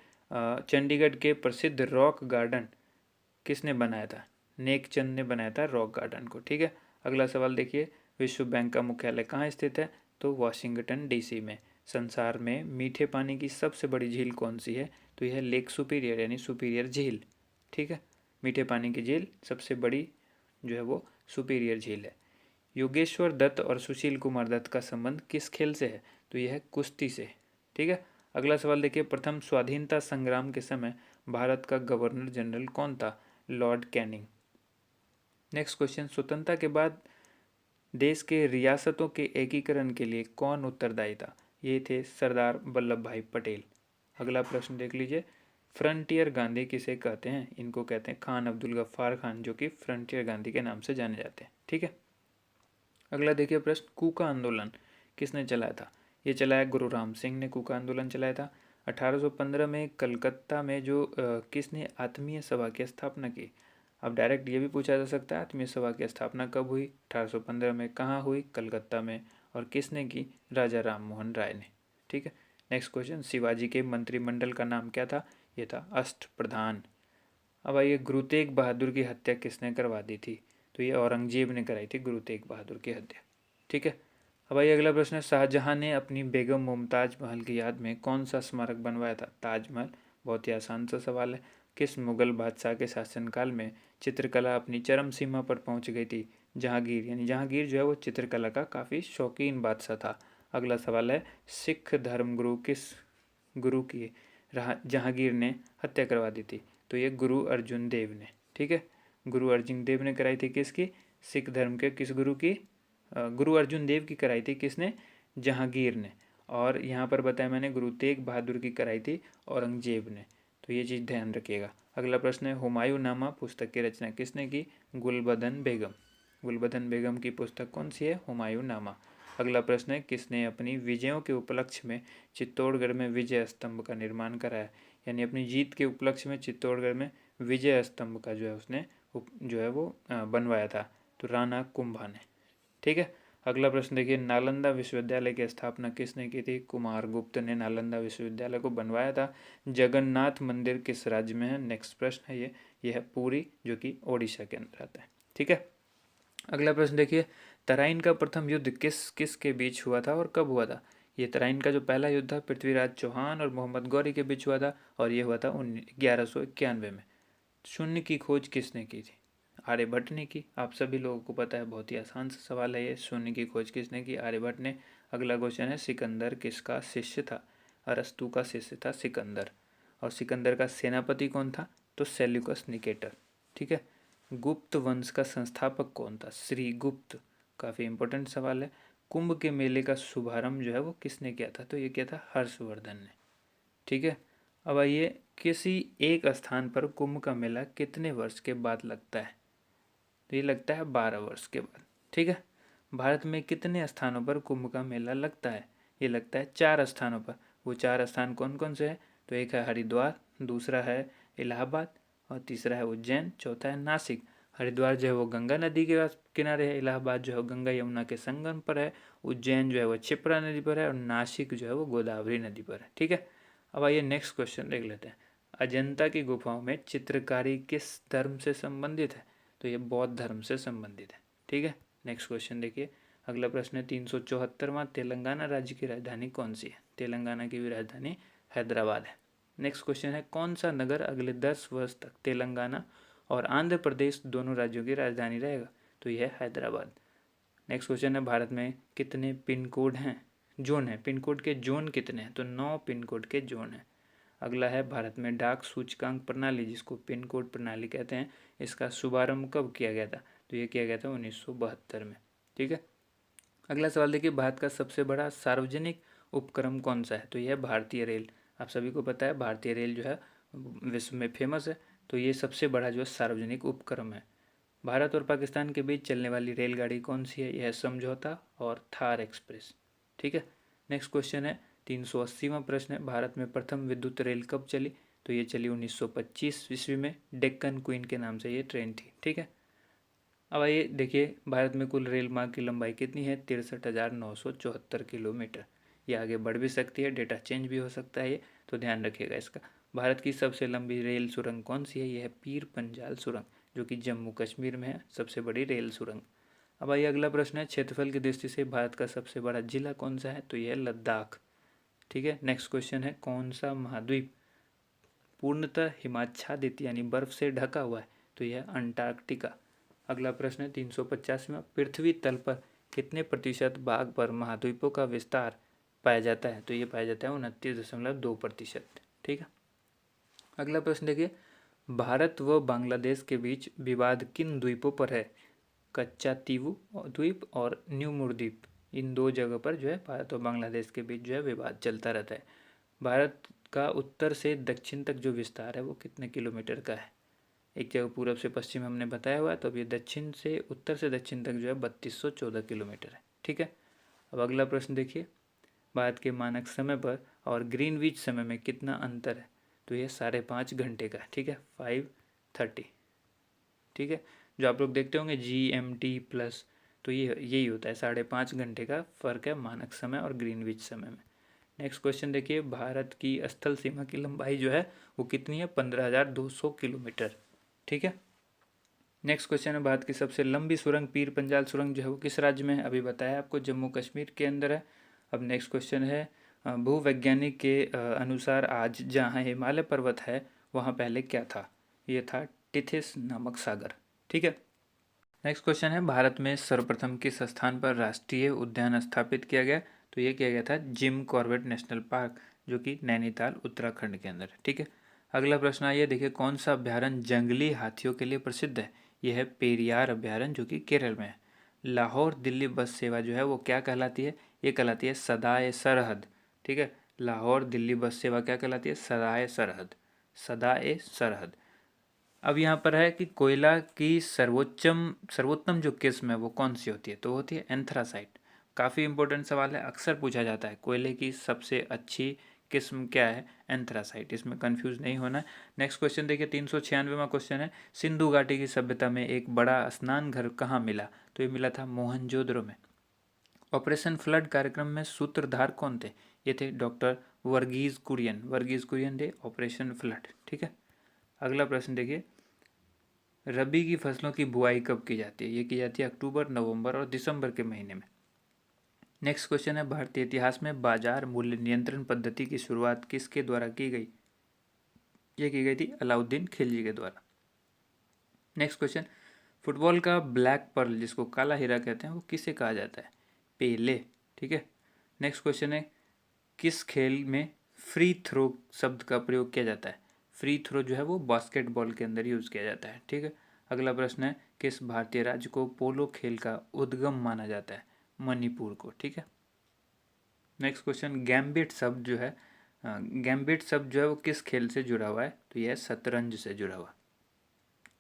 चंडीगढ़ के प्रसिद्ध रॉक गार्डन किसने बनाया था? नेकचंद ने बनाया था रॉक गार्डन को। ठीक है, अगला सवाल देखिए, विश्व बैंक का मुख्यालय कहाँ स्थित है? तो वाशिंगटन डीसी में। संसार में मीठे पानी की सबसे बड़ी झील कौन सी है? तो यह लेक सुपीरियर, यानी सुपीरियर झील। ठीक है, मीठे पानी की झील सबसे बड़ी जो है वो सुपीरियर झील है। योगेश्वर दत्त और सुशील कुमार दत्त का संबंध किस खेल से है? तो यह है कुश्ती से। ठीक है, अगला सवाल देखिए, प्रथम स्वाधीनता संग्राम के समय भारत का गवर्नर जनरल कौन था? Lord Canning. नेक्स्ट क्वेश्चन, स्वतंत्रता के बाद देश के रियासतों के एकीकरण के लिए कौन उत्तरदायी था? ये थे सरदार वल्लभ भाई पटेल। अगला प्रश्न देख लीजिए, फ्रंटियर गांधी किसे कहते हैं? इनको कहते हैं खान अब्दुल गफ्फार खान, जो कि फ्रंटियर गांधी के नाम से जाने जाते हैं। ठीक है, अगला देखिए प्रश्न, कूका आंदोलन किसने चलाया था? ये चलाया गुरु राम सिंह ने कूका आंदोलन चलाया था। 1815 में कलकत्ता में जो किसने आत्मीय सभा की स्थापना की? अब डायरेक्ट ये भी पूछा जा सकता है, आत्मीय सभा की स्थापना कब हुई? 1815 में। कहाँ हुई? कलकत्ता में। और किसने की? राजा राम मोहन राय ने। ठीक है, नेक्स्ट क्वेश्चन, शिवाजी के मंत्रिमंडल का नाम क्या था? ये था अष्टप्रधान। अब आइए, गुरु तेग बहादुर की हत्या किसने करवा दी थी? तो ये औरंगजेब ने कराई थी गुरु तेग बहादुर की हत्या। ठीक है, अब आइए अगला प्रश्न है, शाहजहां ने अपनी बेगम मुमताज महल की याद में कौन सा स्मारक बनवाया था? ताजमहल। बहुत ही आसान सा सवाल है। किस मुगल बादशाह के शासनकाल में चित्रकला अपनी चरम सीमा पर पहुंच गई थी? जहांगीर, यानी जहांगीर जो है वो चित्रकला का काफ़ी शौकीन बादशाह था। अगला सवाल है, सिख धर्मगुरु किस गुरु की जहांगीर ने हत्या करवा दी थी? तो ये गुरु अर्जुन देव ने। ठीक है, गुरु अर्जुन देव ने कराई थी किसकी? सिख धर्म के किस गुरु की? गुरु अर्जुन देव की कराई थी किसने? जहांगीर ने। और यहाँ पर बताया मैंने गुरु तेग बहादुर की कराई थी औरंगजेब ने। तो ये चीज़ ध्यान रखिएगा। अगला प्रश्न है, हुमायूं नामा पुस्तक की रचना किसने की? गुलबदन बेगम। गुलबदन बेगम की पुस्तक कौन सी है? हुमायूं नामा। अगला प्रश्न है, किसने अपनी विजयों के उपलक्ष्य में चित्तौड़गढ़ में विजय स्तंभ का निर्माण कराया? यानी अपनी जीत के उपलक्ष्य में चित्तौड़गढ़ में विजय स्तंभ का जो है उसने जो है वो बनवाया था। तो राणा कुंभा ने। ठीक है, अगला प्रश्न देखिए, नालंदा विश्वविद्यालय की स्थापना किसने की थी? कुमारगुप्त ने नालंदा विश्वविद्यालय को बनवाया था। जगन्नाथ मंदिर किस राज्य में है? नेक्स्ट प्रश्न है ये है पुरी, जो कि ओडिशा के अंदर आता है। ठीक है, अगला प्रश्न देखिए, तराइन का प्रथम युद्ध किस किस के बीच हुआ था और कब हुआ था? ये तराइन का जो पहला युद्ध था पृथ्वीराज चौहान और मोहम्मद गौरी के बीच हुआ था, और ये हुआ था 1191 में। शून्य की खोज किसने की थी? आर्यभट्ट ने की। आप सभी लोगों को पता है, बहुत ही आसान सा सवाल है ये, शून्य की खोज किसने की? आर्यभट्ट ने। अगला क्वेश्चन है, सिकंदर किसका शिष्य था? अरस्तु का शिष्य था सिकंदर। और सिकंदर का सेनापति कौन था? तो सेल्यूकस निकेटर। ठीक है, गुप्त वंश का संस्थापक कौन था? श्री गुप्त। काफ़ी इंपॉर्टेंट सवाल है। कुंभ के मेले का शुभारंभ जो है वो किसने किया था? तो ये किया था हर्षवर्धन ने। ठीक है। अब आइए, किसी एक स्थान पर कुंभ का मेला कितने वर्ष के बाद लगता है? तो ये लगता है 12 वर्ष के बाद। ठीक है। भारत में कितने स्थानों पर कुंभ का मेला लगता है? ये लगता है 4 स्थानों पर। वो 4 स्थान कौन कौन से हैं? तो एक है हरिद्वार, दूसरा है इलाहाबाद, और तीसरा है उज्जैन, चौथा है नासिक। हरिद्वार जो है वो गंगा नदी के किनारे है, इलाहाबाद जो है गंगा यमुना के संगम पर है, उज्जैन जो है वो क्षिप्रा नदी पर है, और नासिक जो है वो गोदावरी नदी पर है। ठीक है। अब आइए नेक्स्ट क्वेश्चन देख लेते हैं। अजंता की गुफाओं में चित्रकारी किस धर्म से संबंधित है? तो ये बौद्ध धर्म से संबंधित है। ठीक है। नेक्स्ट क्वेश्चन देखिए। अगला प्रश्न है 374वां, तेलंगाना राज्य की राजधानी कौन सी है? तेलंगाना की भी राजधानी हैदराबाद है। नेक्स्ट क्वेश्चन है कौन सा नगर अगले 10 वर्ष तक तेलंगाना और आंध्र प्रदेश दोनों राज्यों की राजधानी रहेगा? तो यह है हैदराबाद। नेक्स्ट क्वेश्चन है भारत में कितने पिन कोड हैं? जोन है, पिन कोड के जोन कितने हैं? तो 9 पिन कोड के जोन हैं। अगला है भारत में डाक सूचकांक प्रणाली, जिसको पिन कोड प्रणाली कहते हैं, इसका शुभारंभ कब किया गया था? तो ये किया गया था 1972 में। ठीक है। अगला सवाल देखिए, भारत का सबसे बड़ा सार्वजनिक उपक्रम कौन सा है? तो यह भारतीय रेल। आप सभी को पता है भारतीय रेल जो है विश्व में फेमस है। तो ये सबसे बड़ा जो है सार्वजनिक उपक्रम है। भारत और पाकिस्तान के बीच चलने वाली रेलगाड़ी कौन सी है? यह समझौता और थार एक्सप्रेस। ठीक है। नेक्स्ट क्वेश्चन है 380वां प्रश्न है, भारत में प्रथम विद्युत रेल कब चली? तो ये चली 1925 ईस्वी में, डेक्कन क्वीन के नाम से ये ट्रेन थी। ठीक है। अब आइए देखिए, भारत में कुल रेल मार्ग की लंबाई कितनी है? 63,974 किलोमीटर। ये आगे बढ़ भी सकती है, डेटा चेंज भी हो सकता है ये, तो ध्यान रखिएगा इसका। भारत की सबसे लंबी रेल सुरंग कौन सी है? यह है पीर पंजाल सुरंग, जो कि जम्मू कश्मीर में है, सबसे बड़ी रेल सुरंग। अब आइए अगला प्रश्न है, क्षेत्रफल की दृष्टि से भारत का सबसे बड़ा जिला कौन सा है? तो यह है लद्दाख। ठीक है। नेक्स्ट क्वेश्चन है कौन सा महाद्वीप पूर्णतः हिमाच्छादित यानी बर्फ से ढका हुआ है? तो यह अंटार्कटिका। अगला प्रश्न है 350वां, पृथ्वी तल पर कितने प्रतिशत भाग पर महाद्वीपों का विस्तार पाया जाता है? तो ये पाया जाता है 29.2%। ठीक है। अगला प्रश्न देखिए, भारत व बांग्लादेश के बीच विवाद किन द्वीपों पर है? कच्चा तीवू द्वीप और न्यूमुर द्वीप, इन 2 जगह पर जो है भारत और बांग्लादेश के बीच जो है विवाद चलता रहता है। भारत का उत्तर से दक्षिण तक जो विस्तार है वो कितने किलोमीटर का है? एक जगह पूरब से पश्चिम हमने बताया हुआ है, तो अब ये दक्षिण से उत्तर से दक्षिण तक जो है 3214 किलोमीटर है। ठीक है। अब अगला प्रश्न देखिए, भारत के मानक समय पर और ग्रीनविच समय में कितना अंतर है? तो ये 5.5 घंटे का है। ठीक है, 5:30। ठीक है। जो आप लोग देखते होंगे GMT प्लस, तो ये यही होता है, 5.5 घंटे का फ़र्क है मानक समय और ग्रीनविच समय में। नेक्स्ट क्वेश्चन देखिए, भारत की स्थल सीमा की लंबाई जो है वो कितनी है? 15,200 किलोमीटर। ठीक है। नेक्स्ट क्वेश्चन है, भारत की सबसे लंबी सुरंग पीर पंजाल सुरंग जो है वो किस राज्य में है? अभी बताया आपको, जम्मू कश्मीर के अंदर है। अब नेक्स्ट क्वेश्चन है, भूवैज्ञानिक के अनुसार आज जहाँ हिमालय पर्वत है वहाँ पहले क्या था? ये था टिथिस नामक सागर। ठीक है। नेक्स्ट क्वेश्चन है, भारत में सर्वप्रथम किस स्थान पर राष्ट्रीय उद्यान स्थापित किया गया? तो ये किया गया था जिम कॉर्बेट नेशनल पार्क, जो कि नैनीताल उत्तराखंड के अंदर है। ठीक है। अगला प्रश्न आइए देखिए, कौन सा अभ्यारण्य जंगली हाथियों के लिए प्रसिद्ध है? यह है पेरियार अभ्यारण्य, जो कि केरल में है। लाहौर दिल्ली बस सेवा जो है वो क्या कहलाती है? ये कहलाती है सदाए सरहद। ठीक है। लाहौर दिल्ली बस सेवा क्या कहलाती है? सदाए सरहद, सदाए सरहद। अब यहाँ पर है कि कोयला की सर्वोत्तम जो किस्म है वो कौन सी होती है? तो होती है एंथ्रासाइट। काफ़ी इंपॉर्टेंट सवाल है, अक्सर पूछा जाता है, कोयले की सबसे अच्छी किस्म क्या है? एंथ्रासाइट। इसमें कंफ्यूज नहीं होना है। नेक्स्ट क्वेश्चन देखिए, 396वां क्वेश्चन है, सिंधु घाटी की सभ्यता में एक बड़ा स्नान घर कहाँ मिला? तो ये मिला था मोहनजोदड़ो में। ऑपरेशन फ्लड कार्यक्रम में सूत्रधार कौन थे? ये थे डॉक्टर वर्गीज कुरियन। वर्गीज कुरियन थे ऑपरेशन फ्लड। ठीक है। अगला प्रश्न देखिए, रबी की फसलों की बुआई कब की जाती है? ये की जाती है अक्टूबर, नवंबर और दिसंबर के महीने में। नेक्स्ट क्वेश्चन है, भारतीय इतिहास में बाजार मूल्य नियंत्रण पद्धति की शुरुआत किसके द्वारा की गई? ये की गई थी अलाउद्दीन खिलजी के द्वारा। नेक्स्ट क्वेश्चन, फुटबॉल का ब्लैक पर्ल, जिसको काला हीरा कहते हैं, वो किसे कहा जाता है? पेले। ठीक है। नेक्स्ट क्वेश्चन है, किस खेल में फ्री थ्रो शब्द का प्रयोग किया जाता है? फ्री थ्रो जो है वो बास्केटबॉल के अंदर यूज़ किया जाता है। ठीक है। अगला प्रश्न है, किस भारतीय राज्य को पोलो खेल का उद्गम माना जाता है? मणिपुर को। ठीक है। नेक्स्ट क्वेश्चन, गैम्बिट शब्द जो है वो किस खेल से जुड़ा हुआ है? तो यह शतरंज से जुड़ा हुआ।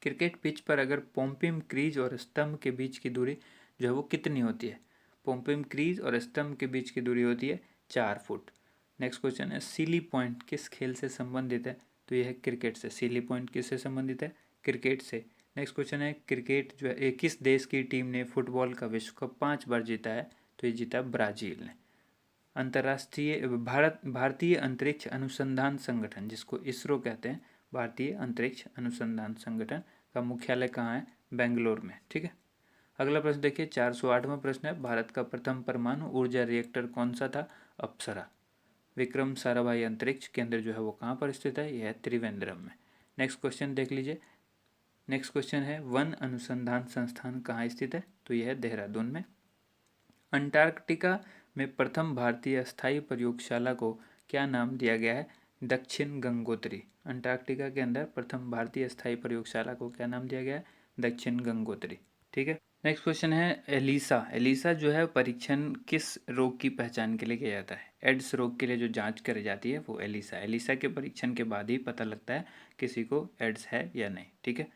क्रिकेट पिच पर अगर पोम्पिम क्रीज और स्तंभ के बीच की दूरी जो है वो कितनी होती है? पोम्पिम क्रीज और स्तंभ के बीच की दूरी होती है 4 फुट। नेक्स्ट क्वेश्चन है, सीली पॉइंट किस खेल से संबंधित है? तो यह है क्रिकेट से। सीली पॉइंट किससे संबंधित है? क्रिकेट से। नेक्स्ट क्वेश्चन है, क्रिकेट जो है किस देश की टीम ने फुटबॉल का विश्व कप 5 बार जीता है? तो ये जीता ब्राजील ने। अंतर्राष्ट्रीय भारतीय अंतरिक्ष अनुसंधान संगठन, जिसको इसरो कहते हैं, भारतीय अंतरिक्ष अनुसंधान संगठन का मुख्यालय कहाँ है? बेंगलोर में। ठीक है। अगला प्रश्न देखिए, 408वां प्रश्न है, भारत का प्रथम परमाणु ऊर्जा रिएक्टर कौन सा था? अप्सरा। विक्रम साराभाई अंतरिक्ष केंद्र जो है वो कहाँ पर स्थित है? यह है त्रिवेंद्रम में। नेक्स्ट क्वेश्चन देख लीजिए। नेक्स्ट क्वेश्चन है, वन अनुसंधान संस्थान कहाँ स्थित है? तो यह है देहरादून में। अंटार्कटिका में प्रथम भारतीय स्थायी प्रयोगशाला को क्या नाम दिया गया है? दक्षिण गंगोत्री। अंटार्कटिका के अंदर प्रथम भारतीय स्थायी प्रयोगशाला को क्या नाम दिया गया है? दक्षिण गंगोत्री। ठीक है। नेक्स्ट क्वेश्चन है, एलिसा। एलिसा जो है परीक्षण किस रोग की पहचान के लिए किया जाता है? एड्स रोग के लिए जो जांच करी जाती है वो एलिसा। एलिसा के परीक्षण के बाद ही पता लगता है किसी को एड्स है या नहीं। ठीक है।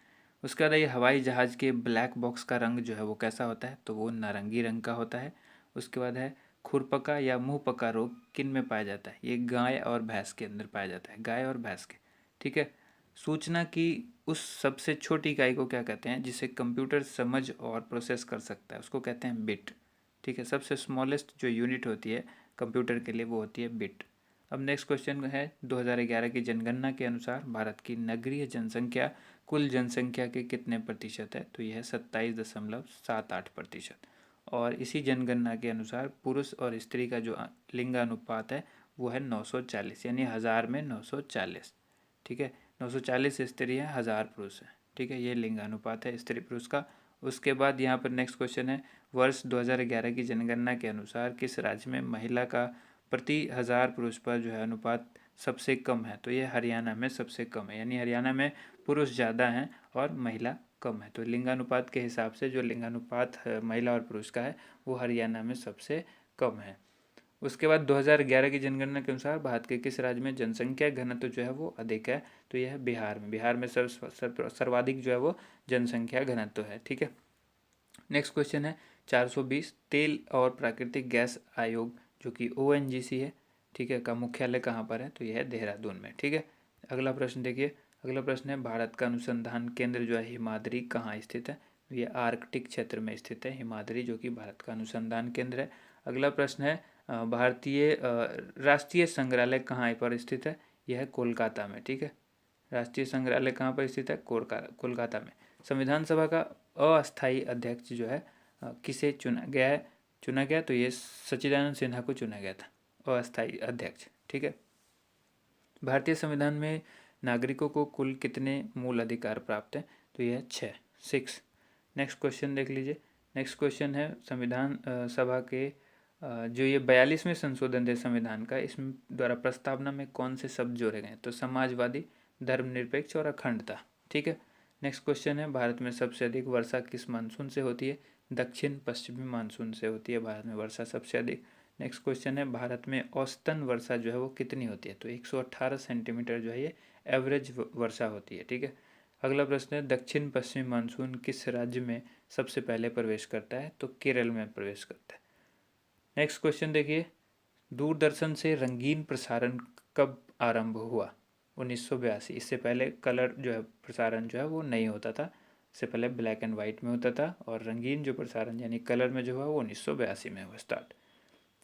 उसके बाद ये हवाई जहाज़ के ब्लैक बॉक्स का रंग जो है वो कैसा होता है? तो वो नारंगी रंग का होता है। उसके बाद है, खुरपका या मुंहपका रोग किन में पाया जाता है? ये गाय और भैंस के अंदर पाया जाता है, गाय और भैंस के। ठीक है। सूचना की उस सबसे छोटी इकाई को क्या कहते हैं जिसे कंप्यूटर समझ और प्रोसेस कर सकता है? उसको कहते हैं बिट। ठीक है। सबसे स्मॉलेस्ट जो यूनिट होती है कंप्यूटर के लिए वो होती है बिट। अब नेक्स्ट क्वेश्चन है, 2011 की जनगणना के अनुसार भारत की नगरीय जनसंख्या कुल जनसंख्या के कितने प्रतिशत है? तो यह है 27.78%। और इसी जनगणना के अनुसार पुरुष और स्त्री का जो लिंगानुपात है वो है 940, यानी 1000 में 940। ठीक है। 940 स्त्री है, 1000 पुरुष है। ठीक है। ये लिंगानुपात है स्त्री पुरुष का। उसके बाद यहाँ पर नेक्स्ट क्वेश्चन है, वर्ष 2011 की जनगणना के अनुसार किस राज्य में महिला का प्रति 1000 पुरुष पर जो है अनुपात सबसे कम है? तो ये हरियाणा में सबसे कम है, यानी हरियाणा में पुरुष ज़्यादा हैं और महिला कम है। तो लिंगानुपात के हिसाब से जो लिंगानुपात महिला और पुरुष का है वो हरियाणा में सबसे कम है। उसके बाद 2011 की जनगणना के अनुसार भारत के किस राज्य में जनसंख्या घनत्व जो है वो अधिक है? तो यह है बिहार में। बिहार में सर्वाधिक जो है वो जनसंख्या घनत्व है। ठीक है। नेक्स्ट क्वेश्चन है, 420, तेल और प्राकृतिक गैस आयोग जो कि ONGC है, ठीक है, का मुख्यालय कहाँ पर है? तो यह है देहरादून में। ठीक है। अगला प्रश्न देखिए। अगला प्रश्न है, भारत का अनुसंधान केंद्र जो है हिमाद्री कहाँ स्थित है? ये आर्कटिक क्षेत्र में स्थित है हिमाद्री, जो कि भारत का अनुसंधान केंद्र है। अगला प्रश्न है, भारतीय राष्ट्रीय संग्रहालय कहाँ पर स्थित है? यह है कोलकाता में। ठीक है। राष्ट्रीय संग्रहालय कहाँ पर स्थित है? कोलकाता में। संविधान सभा का अस्थायी अध्यक्ष जो है किसे चुना गया? तो ये सच्चिदानंद सिन्हा को चुना गया था अस्थायी अध्यक्ष। ठीक है। भारतीय संविधान में नागरिकों को कुल कितने मूल अधिकार प्राप्त हैं? तो यह 6। नेक्स्ट क्वेश्चन देख लीजिए। नेक्स्ट क्वेश्चन है, संविधान सभा के जो ये 42वें संशोधन है संविधान का, इसमें द्वारा प्रस्तावना में कौन से शब्द जोड़े गए? तो समाजवादी, धर्मनिरपेक्ष और अखंडता। ठीक है। नेक्स्ट क्वेश्चन है, भारत में सबसे अधिक वर्षा किस मानसून से होती है? दक्षिण पश्चिमी मानसून से होती है भारत में वर्षा सबसे अधिक। नेक्स्ट क्वेश्चन है, भारत में औसतन वर्षा जो है वो कितनी होती है? तो 118 सेंटीमीटर जो है ये एवरेज वर्षा होती है। ठीक है। अगला प्रश्न है, दक्षिण पश्चिमी मानसून किस राज्य में सबसे पहले प्रवेश करता है? तो केरल में प्रवेश करता है। नेक्स्ट क्वेश्चन देखिए, दूरदर्शन से रंगीन प्रसारण कब आरंभ हुआ? 1982। इससे पहले कलर जो है प्रसारण जो है वो नहीं होता था, इससे पहले ब्लैक एंड वाइट में होता था, और रंगीन जो प्रसारण यानी कलर में जो हुआ वो 1982 में हुआ स्टार्ट।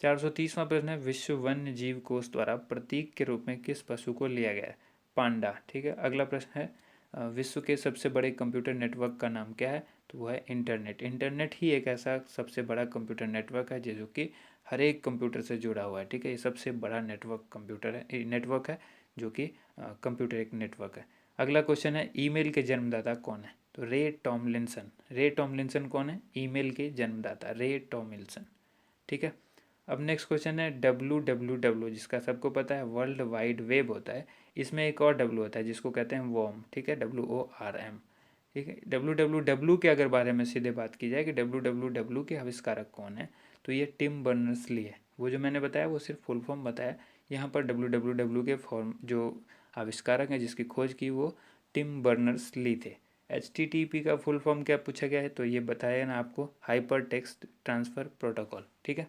430वां प्रश्न है, विश्व वन्य जीव कोष द्वारा प्रतीक के रूप में किस पशु को लिया गया है? पांडा। ठीक है। अगला प्रश्न है, विश्व के सबसे बड़े कंप्यूटर नेटवर्क का नाम क्या है? तो वह है इंटरनेट। इंटरनेट ही एक ऐसा सबसे बड़ा कंप्यूटर नेटवर्क है जो कि हर एक कंप्यूटर से जुड़ा हुआ है। ठीक है। ये सबसे बड़ा नेटवर्क है जो कि कंप्यूटर एक नेटवर्क है। अगला क्वेश्चन है, ईमेल के जन्मदाता कौन है? तो रे टॉमलिंसन। रे टॉमलिंसन कौन है? ईमेल के जन्मदाता रे टॉमलिंसन। ठीक है। अब नेक्स्ट क्वेश्चन है, WWW, जिसका सबको पता है वर्ल्ड वाइड वेब होता है, इसमें एक और W होता है जिसको कहते हैं वॉर्म। ठीक है। WORM। ठीक है। WWW के अगर बारे में सीधे बात की जाए कि WWW के आविष्कारक कौन है, तो ये टिम बर्नर्स ली है। वो जो मैंने बताया वो सिर्फ फुल फॉर्म बताया, यहाँ पर WWW के फॉर्म जो आविष्कारक हैं जिसकी खोज की वो टिम बर्नर्स ली थे। HTTP का फुल फॉर्म क्या पूछा गया है, तो ये बताया ना आपको, हाइपर टेक्स्ट ट्रांसफ़र प्रोटोकॉल। ठीक है।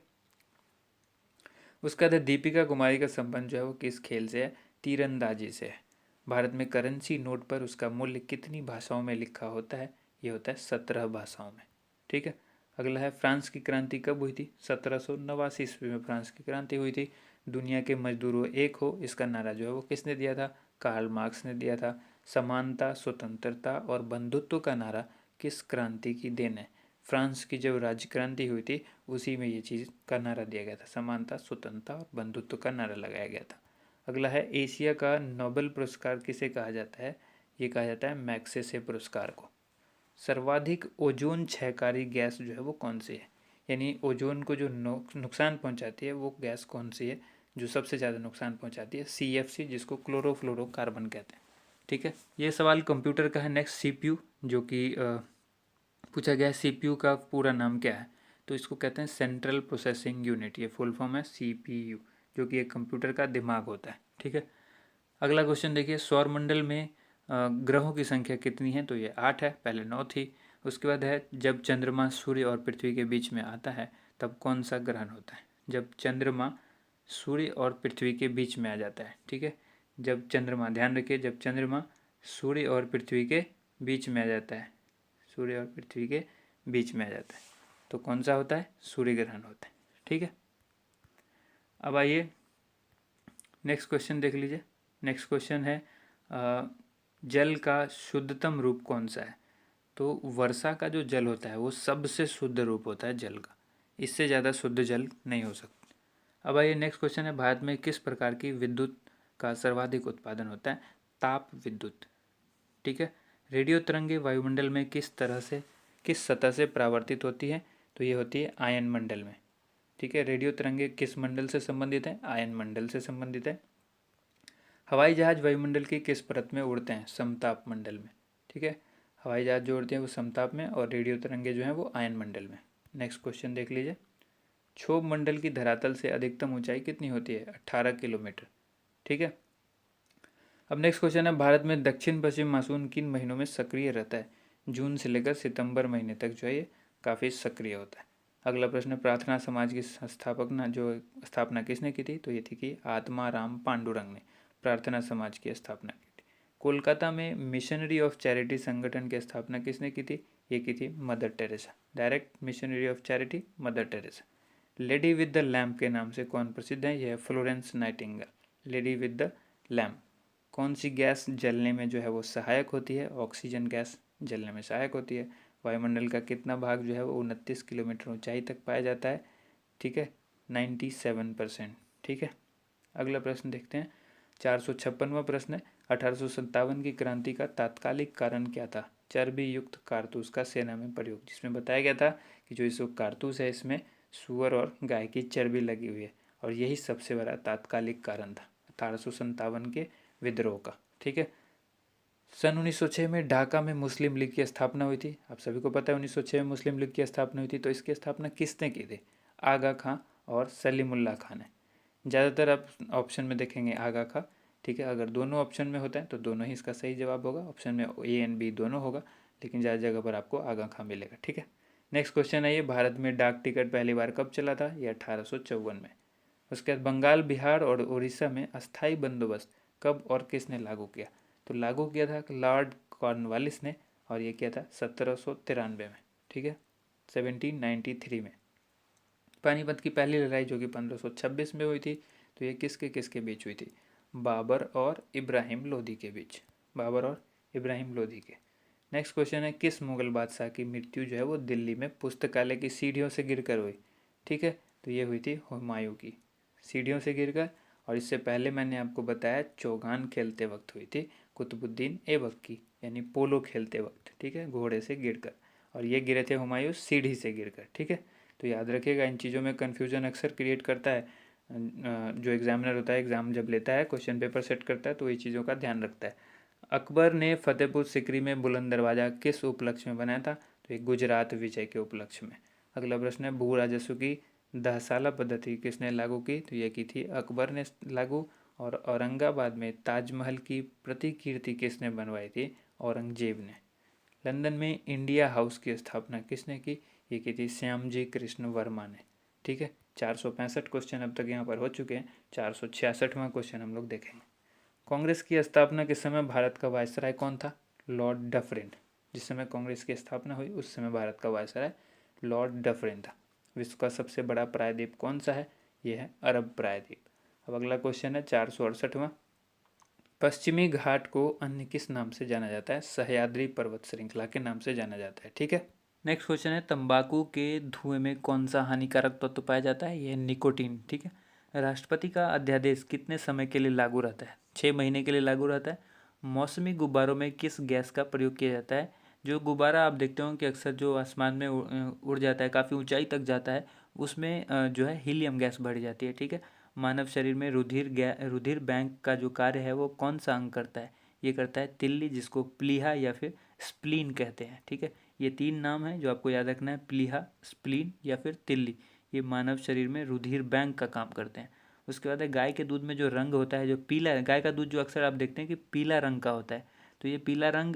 उसका बाद दीपिका कुमारी का संबंध जो है वो किस खेल से है, तीरंदाजी से है। भारत में करेंसी नोट पर उसका मूल्य कितनी भाषाओं में लिखा होता है, ये होता है 17 भाषाओं में। ठीक है। अगला है, फ्रांस की क्रांति कब हुई थी, 1789 ईस्वी में फ्रांस की क्रांति हुई थी। दुनिया के मजदूरों एक हो, इसका नारा जो है वो किसने दिया था, कार्ल मार्क्स ने दिया था। समानता, स्वतंत्रता और बंधुत्व का नारा किस क्रांति की देन है, फ्रांस की जब राज्य क्रांति हुई थी उसी में ये चीज़ का नारा दिया गया था, समानता, स्वतंत्रता और बंधुत्व का नारा लगाया गया था। अगला है, एशिया का नोबेल पुरस्कार किसे कहा जाता है, ये कहा जाता है मैग्सेसे पुरस्कार को। सर्वाधिक ओजोन क्षयकारी गैस जो है वो कौन सी है, यानी ओजोन को जो नुकसान पहुंचाती है वो गैस कौन सी है जो सबसे ज़्यादा नुकसान पहुंचाती है, CFC, जिसको क्लोरोफ्लोरोकार्बन कहते हैं। ठीक है। ये सवाल कंप्यूटर का है। नेक्स्ट, CPU, जो कि पूछा गया है CPU का पूरा नाम क्या है, तो इसको कहते हैं सेंट्रल प्रोसेसिंग यूनिट, ये फुल फॉर्म है CPU, जो कि एक कंप्यूटर का दिमाग होता है। ठीक है। अगला क्वेश्चन देखिए, सौरमंडल में ग्रहों की संख्या कितनी है, तो ये 8 है, पहले 9 थी। उसके बाद है, जब चंद्रमा सूर्य और पृथ्वी के बीच में आता है तब कौन सा ग्रहण होता है, जब चंद्रमा सूर्य और पृथ्वी के बीच में आ जाता है। ठीक है। जब चंद्रमा, ध्यान रखिए, जब चंद्रमा सूर्य और पृथ्वी के बीच में आ जाता है, सूर्य और पृथ्वी के बीच में आ जाता है तो कौन सा होता है, सूर्य ग्रहण होता है। ठीक है। अब आइए नेक्स्ट क्वेश्चन देख लीजिए। नेक्स्ट क्वेश्चन है, जल का शुद्धतम रूप कौन सा है, तो वर्षा का जो जल होता है वो सबसे शुद्ध रूप होता है जल का, इससे ज़्यादा शुद्ध जल नहीं हो सकता। अब आइए नेक्स्ट क्वेश्चन है, भारत में किस प्रकार की विद्युत का सर्वाधिक उत्पादन होता है, ताप विद्युत। ठीक है। रेडियो तरंगे वायुमंडल में किस सतह से परावर्तित होती है, तो ये होती है आयन मंडल में। ठीक है। रेडियो तरंगे किस मंडल से संबंधित है, आयन मंडल से संबंधित है। हवाई जहाज वायुमंडल की किस परत में उड़ते हैं, समताप मंडल में। ठीक है। हवाई जहाज जो उड़ते हैं वो समताप में, और रेडियो तरंगे जो हैं वो आयन मंडल में। नेक्स्ट क्वेश्चन देख लीजिए, क्षोभ मंडल की धरातल से अधिकतम ऊंचाई कितनी होती है, 18 किलोमीटर। ठीक है। अब नेक्स्ट क्वेश्चन है, भारत में दक्षिण पश्चिम मानसून किन महीनों में सक्रिय रहता है, जून से लेकर सितंबर महीने तक जो है ये काफ़ी सक्रिय होता है। अगला प्रश्न, प्रार्थना समाज की स्थापना किसने की थी, तो ये थी कि आत्माराम पांडुरंग ने प्रार्थना समाज की स्थापना की थी। कोलकाता में मिशनरी ऑफ चैरिटी संगठन की स्थापना किसने की थी, ये की थी mother Teresa, direct missionary of charity mother Teresa. Lady with the lamp के नाम से कौन प्रसिद्ध है, यह है Florence Nightingale. Lady with the lamp. कौन सी गैस जलने में जो है वो सहायक होती है, ऑक्सीजन गैस जलने में सहायक होती है। वायुमंडल का कितना भाग जो है वो 29 किलोमीटर ऊंचाई तक पाया जाता है। ठीक है, 97%। ठीक है। अगला प्रश्न देखते हैं, 456वां प्रश्न है, 1857 की क्रांति का तात्कालिक कारण क्या था, चर्बी युक्त कारतूस का सेना में प्रयोग, जिसमें बताया गया था कि जो इस कारतूस है इसमें सुअर और गाय की चर्बी लगी हुई है, और यही सबसे बड़ा तात्कालिक कारण था 1857 के विद्रोह का। ठीक है। सन 1906 में ढाका में मुस्लिम लीग की स्थापना हुई थी। आप सभी को पता है 1906 में मुस्लिम लीग की स्थापना हुई थी, तो इसकी स्थापना किसने की थी, आगा खां और सलीमुल्लाह खां ने। ज़्यादातर आप ऑप्शन में देखेंगे आगा खां। ठीक है। अगर दोनों ऑप्शन में होता है तो दोनों ही इसका सही जवाब होगा, ऑप्शन में A एंड B दोनों होगा, लेकिन ज़्यादा जगह पर आपको आगा खां मिलेगा। ठीक है। नेक्स्ट क्वेश्चन है, ये भारत में डाक टिकट पहली बार कब चला था, ये 1854 में। उसके बाद बंगाल, बिहार और उड़ीसा में अस्थाई बंदोबस्त कब और किसने लागू किया, तो लागू किया था लॉर्ड कॉर्नवालिस ने, और ये किया था 1793 में। ठीक है, 1793 में। पानीपत की पहली लड़ाई जो कि 1526 में हुई थी, तो ये किसके किसके बीच हुई थी, बाबर और इब्राहिम लोदी के बीच, बाबर और इब्राहिम लोदी के। नेक्स्ट क्वेश्चन है, किस मुगल बादशाह की मृत्यु जो है वो दिल्ली में पुस्तकालय की सीढ़ियों से गिरकर हुई। ठीक है, तो ये हुई थी हुमायूं की, सीढ़ियों से गिरकर। और इससे पहले मैंने आपको बताया चौगान खेलते वक्त हुई थी कुतुबुद्दीन ऐबक की, यानी पोलो खेलते वक्त। ठीक है, घोड़े से गिरकर, और ये गिरे थे हुमायूं सीढ़ी से गिरकर। ठीक है, तो याद रखिएगा, इन चीज़ों में कन्फ्यूजन अक्सर क्रिएट करता है जो एग्जामिनर होता है, एग्ज़ाम जब लेता है, क्वेश्चन पेपर सेट करता है, तो ये चीज़ों का ध्यान रखता है। अकबर ने फतेहपुर सिकरी में बुलंद दरवाज़ा किस उपलक्ष्य में बनाया था? तो ये गुजरात विजय के उपलक्ष्य में। अगला प्रश्न है, भू राजस्व की 10 साला पद्धति किसने लागू की? तो ये की थी अकबर ने लागू। और औरंगाबाद में ताजमहल की प्रतिकृति किसने बनवाई थी? औरंगजेब ने। लंदन में इंडिया हाउस की स्थापना किसने की? ये की थी श्यामजी कृष्ण वर्मा ने। ठीक है, 465 क्वेश्चन अब तक यहाँ पर हो चुके हैं। 466वां क्वेश्चन हम लोग देखेंगे। कांग्रेस की स्थापना के समय भारत का वायसराय कौन था? Lord Dufferin. जिस समय कांग्रेस की स्थापना हुई उस समय भारत का वायसराय लॉर्ड डफरिन था। विश्व का सबसे बड़ा प्रायद्वीप कौन सा है? यह है अरब प्रायद्वीप। अब अगला क्वेश्चन है 468वां। पश्चिमी घाट को अन्य किस नाम से जाना जाता है? सह्याद्री पर्वत श्रृंखला के नाम से जाना जाता है। ठीक है, नेक्स्ट क्वेश्चन है, तंबाकू के धुएं में कौन सा हानिकारक तत्व पाया जाता है? यह निकोटीन। ठीक है, राष्ट्रपति का अध्यादेश कितने समय के लिए लागू रहता है? 6 महीने के लिए लागू रहता है। मौसमी गुब्बारों में किस गैस का प्रयोग किया जाता है? जो गुब्बारा आप देखते हो कि अक्सर जो आसमान में उड़ जाता है, काफ़ी ऊंचाई तक जाता है, उसमें जो है हीलियम गैस बढ़ जाती है। ठीक है, मानव शरीर में रुधिर बैंक का जो कार्य है वो कौन सा अंग करता है? ये करता है तिल्ली, जिसको प्लीहा या फिर स्प्लीन कहते हैं। ठीक है, ये 3 नाम है जो आपको याद रखना है, प्लीहा, स्प्लीन या फिर तिल्ली। ये मानव शरीर में रुधिर बैंक का काम करते हैं। उसके बाद है, गाय के दूध में जो रंग होता है, जो पीला, गाय का दूध जो अक्सर आप देखते हैं कि पीला रंग का होता है, तो ये पीला रंग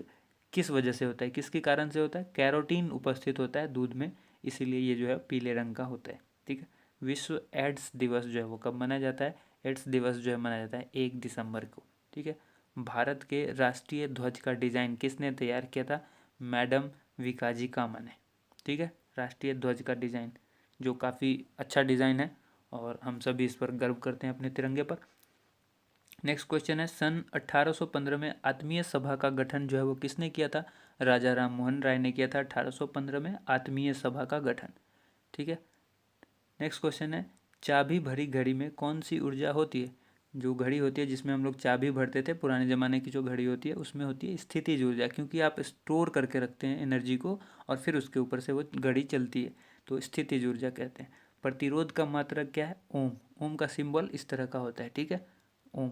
किस वजह से होता है, किसके कारण से होता है? कैरोटीन उपस्थित होता है दूध में, इसीलिए ये जो है पीले रंग का होता है। ठीक है, विश्व एड्स दिवस जो है वो कब मनाया जाता है? एड्स दिवस जो है मनाया जाता है 1 दिसंबर को। ठीक है, भारत के राष्ट्रीय ध्वज का डिज़ाइन किसने तैयार किया था? मैडम विकाजी कामा ने। ठीक है, राष्ट्रीय ध्वज का डिज़ाइन जो काफ़ी अच्छा डिज़ाइन है और हम सभी इस पर गर्व करते हैं अपने तिरंगे पर। नेक्स्ट क्वेश्चन है, सन 1815 में आत्मीय सभा का गठन जो है वो किसने किया था? राजा राम मोहन राय ने किया था 1815 में आत्मीय सभा का गठन। ठीक है, नेक्स्ट क्वेश्चन है, चाबी भरी घड़ी में कौन सी ऊर्जा होती है? जो घड़ी होती है जिसमें हम लोग चाबी भरते थे, पुराने ज़माने की जो घड़ी होती है, उसमें होती है स्थितिज ऊर्जा, क्योंकि आप स्टोर करके रखते हैं एनर्जी को और फिर उसके ऊपर से वो घड़ी चलती है, तो स्थितिज ऊर्जा कहते हैं। प्रतिरोध का मात्रक क्या है? ओम। ओम का सिंबल इस तरह का होता है। ठीक है, ओम।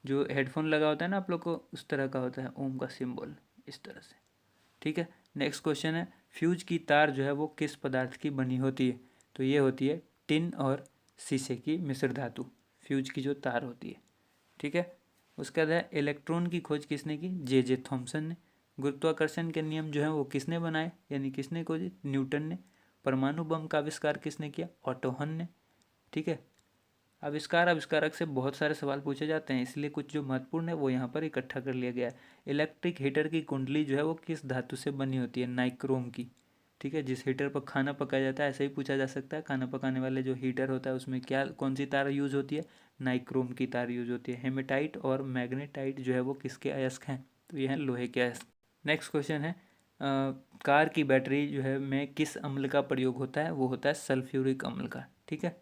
जो हेडफोन लगा होता है ना आप लोग को, उस तरह का होता है ओम का सिंबल, इस तरह से। ठीक है, नेक्स्ट क्वेश्चन है, फ्यूज की तार जो है वो किस पदार्थ की बनी होती है? तो ये होती है टिन और शीशे की मिश्र धातु, फ्यूज की जो तार होती है। ठीक है, उसके बाद है, इलेक्ट्रॉन की खोज किसने की? जे थॉमसन ने। गुरुत्वाकर्षण के नियम जो है वो किसने बनाए, यानी किसने खोजे? न्यूटन ने। परमाणु बम का आविष्कार किसने किया? ऑटो हन ने। ठीक है, आविष्कारक से बहुत सारे सवाल पूछे जाते हैं, इसलिए कुछ जो महत्वपूर्ण है वो यहाँ पर इकट्ठा कर लिया गया है। इलेक्ट्रिक हीटर की कुंडली जो है वो किस धातु से बनी होती है? नाइक्रोम की। ठीक है, जिस हीटर पर खाना पकाया जाता है, ऐसे ही पूछा जा सकता है, खाना पकाने वाले जो हीटर होता है उसमें क्या, कौन सी तार यूज होती है? नाइक्रोम की तार यूज होती है। हेमेटाइट और मैग्नेटाइट जो है वो किसके अयस्क हैं? तो ये हैं लोहे के अयस्क। नेक्स्ट क्वेश्चन है, कार की बैटरी जो है में किस अम्ल का प्रयोग होता है? वो होता है सल्फ्यूरिक अम्ल का। ठीक है,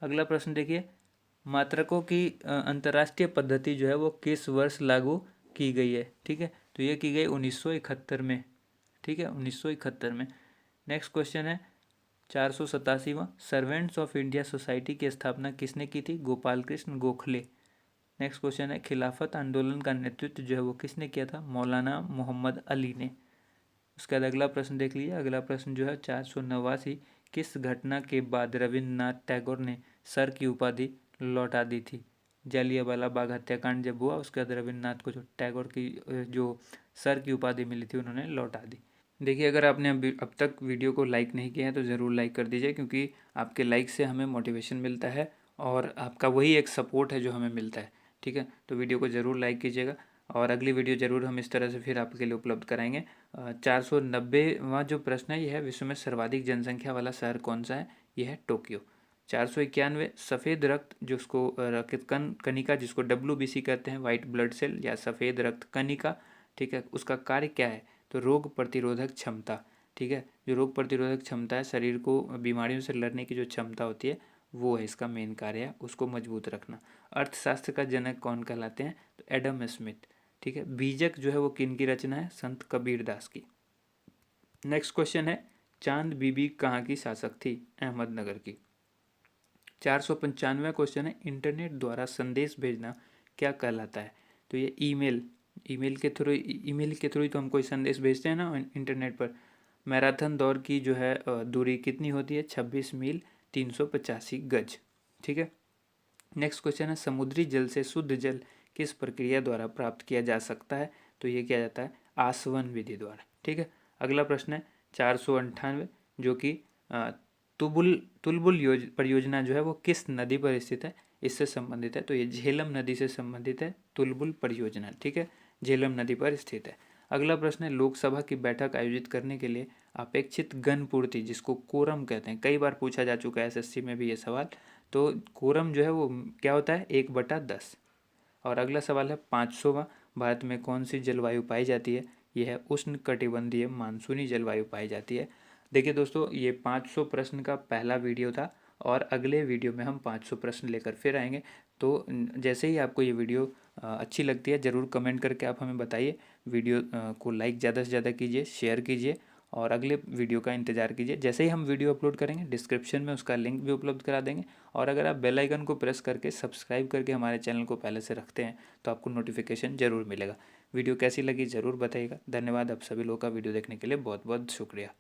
अगला प्रश्न देखिए, मात्रकों की अंतर्राष्ट्रीय पद्धति जो है वो किस वर्ष लागू की गई है? ठीक है, तो ये की गई 1971 में। ठीक है, 1971 में। नेक्स्ट क्वेश्चन है 487वां, सर्वेंट्स ऑफ इंडिया सोसाइटी की स्थापना किसने की थी? गोपाल कृष्ण गोखले। नेक्स्ट क्वेश्चन है, खिलाफत आंदोलन का नेतृत्व जो है वो किसने किया था? मौलाना मोहम्मद अली ने। उसके बाद अगला प्रश्न देख लीजिए। अगला प्रश्न जो है 489, किस घटना के बाद रविन्द्रनाथ टैगोर ने सर की उपाधि लौटा दी थी? जालियांवाला बाग हत्याकांड जब हुआ उसके बाद रविन्द्रनाथ को जो टैगोर की जो सर की उपाधि मिली थी उन्होंने लौटा दी। देखिए, अगर आपने अब तक वीडियो को लाइक नहीं किया है तो ज़रूर लाइक कर दीजिए, क्योंकि आपके लाइक से हमें मोटिवेशन मिलता है और आपका वही एक सपोर्ट है जो हमें मिलता है। ठीक है, तो वीडियो को ज़रूर लाइक कीजिएगा और अगली वीडियो ज़रूर हम इस तरह से फिर आपके लिए उपलब्ध कराएंगे। 490वां जो प्रश्न है यह है, विश्व में सर्वाधिक जनसंख्या वाला शहर कौन सा है? यह है टोक्यो। 491, सफ़ेद रक्त जिसको रक्त कणिका जिसको WBC कहते हैं, वाइट ब्लड सेल या सफ़ेद रक्त कणिका, ठीक है, उसका कार्य क्या है? तो रोग प्रतिरोधक क्षमता। ठीक है, जो रोग प्रतिरोधक क्षमता है, शरीर को बीमारियों से लड़ने की जो क्षमता होती है, वो है इसका मेन कार्य है, उसको मजबूत रखना। अर्थशास्त्र का जनक कौन कहलाते हैं? तो एडम स्मिथ। ठीक है, बीजक जो है वो किन की रचना है? संत कबीर दास की। नेक्स्ट क्वेश्चन है, चांद बीबी कहाँ की शासक थी? अहमदनगर की। 495वां क्वेश्चन है, इंटरनेट द्वारा संदेश भेजना क्या कहलाता है? तो ये ईमेल के थ्रू ही तो हम कोई संदेश भेजते हैं ना इंटरनेट पर। मैराथन दौड़ की जो है दूरी कितनी होती है? 26 मील 385 गज। ठीक है। नेक्स्ट क्वेश्चन है, समुद्री जल से शुद्ध जल किस प्रक्रिया द्वारा प्राप्त किया जा सकता है? तो ये किया जाता है आसवन विधि द्वारा। ठीक है। अगला प्रश्न है 498, जो कि तुलबुल परियोजना जो है वो किस नदी पर स्थित है? इससे संबंधित है। तो ये झेलम नदी से संबंधित है तुलबुल परियोजना। ठीक है, झेलम नदी पर स्थित है। अगला प्रश्न है, लोकसभा की बैठक आयोजित करने के लिए अपेक्षित गण पूर्ति, जिसको कोरम कहते हैं, कई बार पूछा जा चुका है एसएससी में भी ये सवाल। तो कोरम जो है वो क्या होता है? 1/10। और अगला सवाल है 500वां, भारत में कौन सी जलवायु पाई जाती है? यह है उष्ण कटिबंधीय मानसूनी जलवायु पाई जाती है। देखिए दोस्तों, ये 500 प्रश्न का पहला वीडियो था और अगले वीडियो में हम 500 प्रश्न लेकर फिर आएंगे। तो जैसे ही आपको ये वीडियो अच्छी लगती है ज़रूर कमेंट करके आप हमें बताइए। वीडियो को लाइक ज़्यादा से ज़्यादा कीजिए, शेयर कीजिए और अगले वीडियो का इंतज़ार कीजिए। जैसे ही हम वीडियो अपलोड करेंगे डिस्क्रिप्शन में उसका लिंक भी उपलब्ध करा देंगे। और अगर आप बेल आइकन को प्रेस करके सब्सक्राइब करके हमारे चैनल को पहले से रखते हैं तो आपको नोटिफिकेशन ज़रूर मिलेगा। वीडियो कैसी लगी ज़रूर बताइएगा। धन्यवाद आप सभी लोगों का वीडियो देखने के लिए, बहुत बहुत शुक्रिया।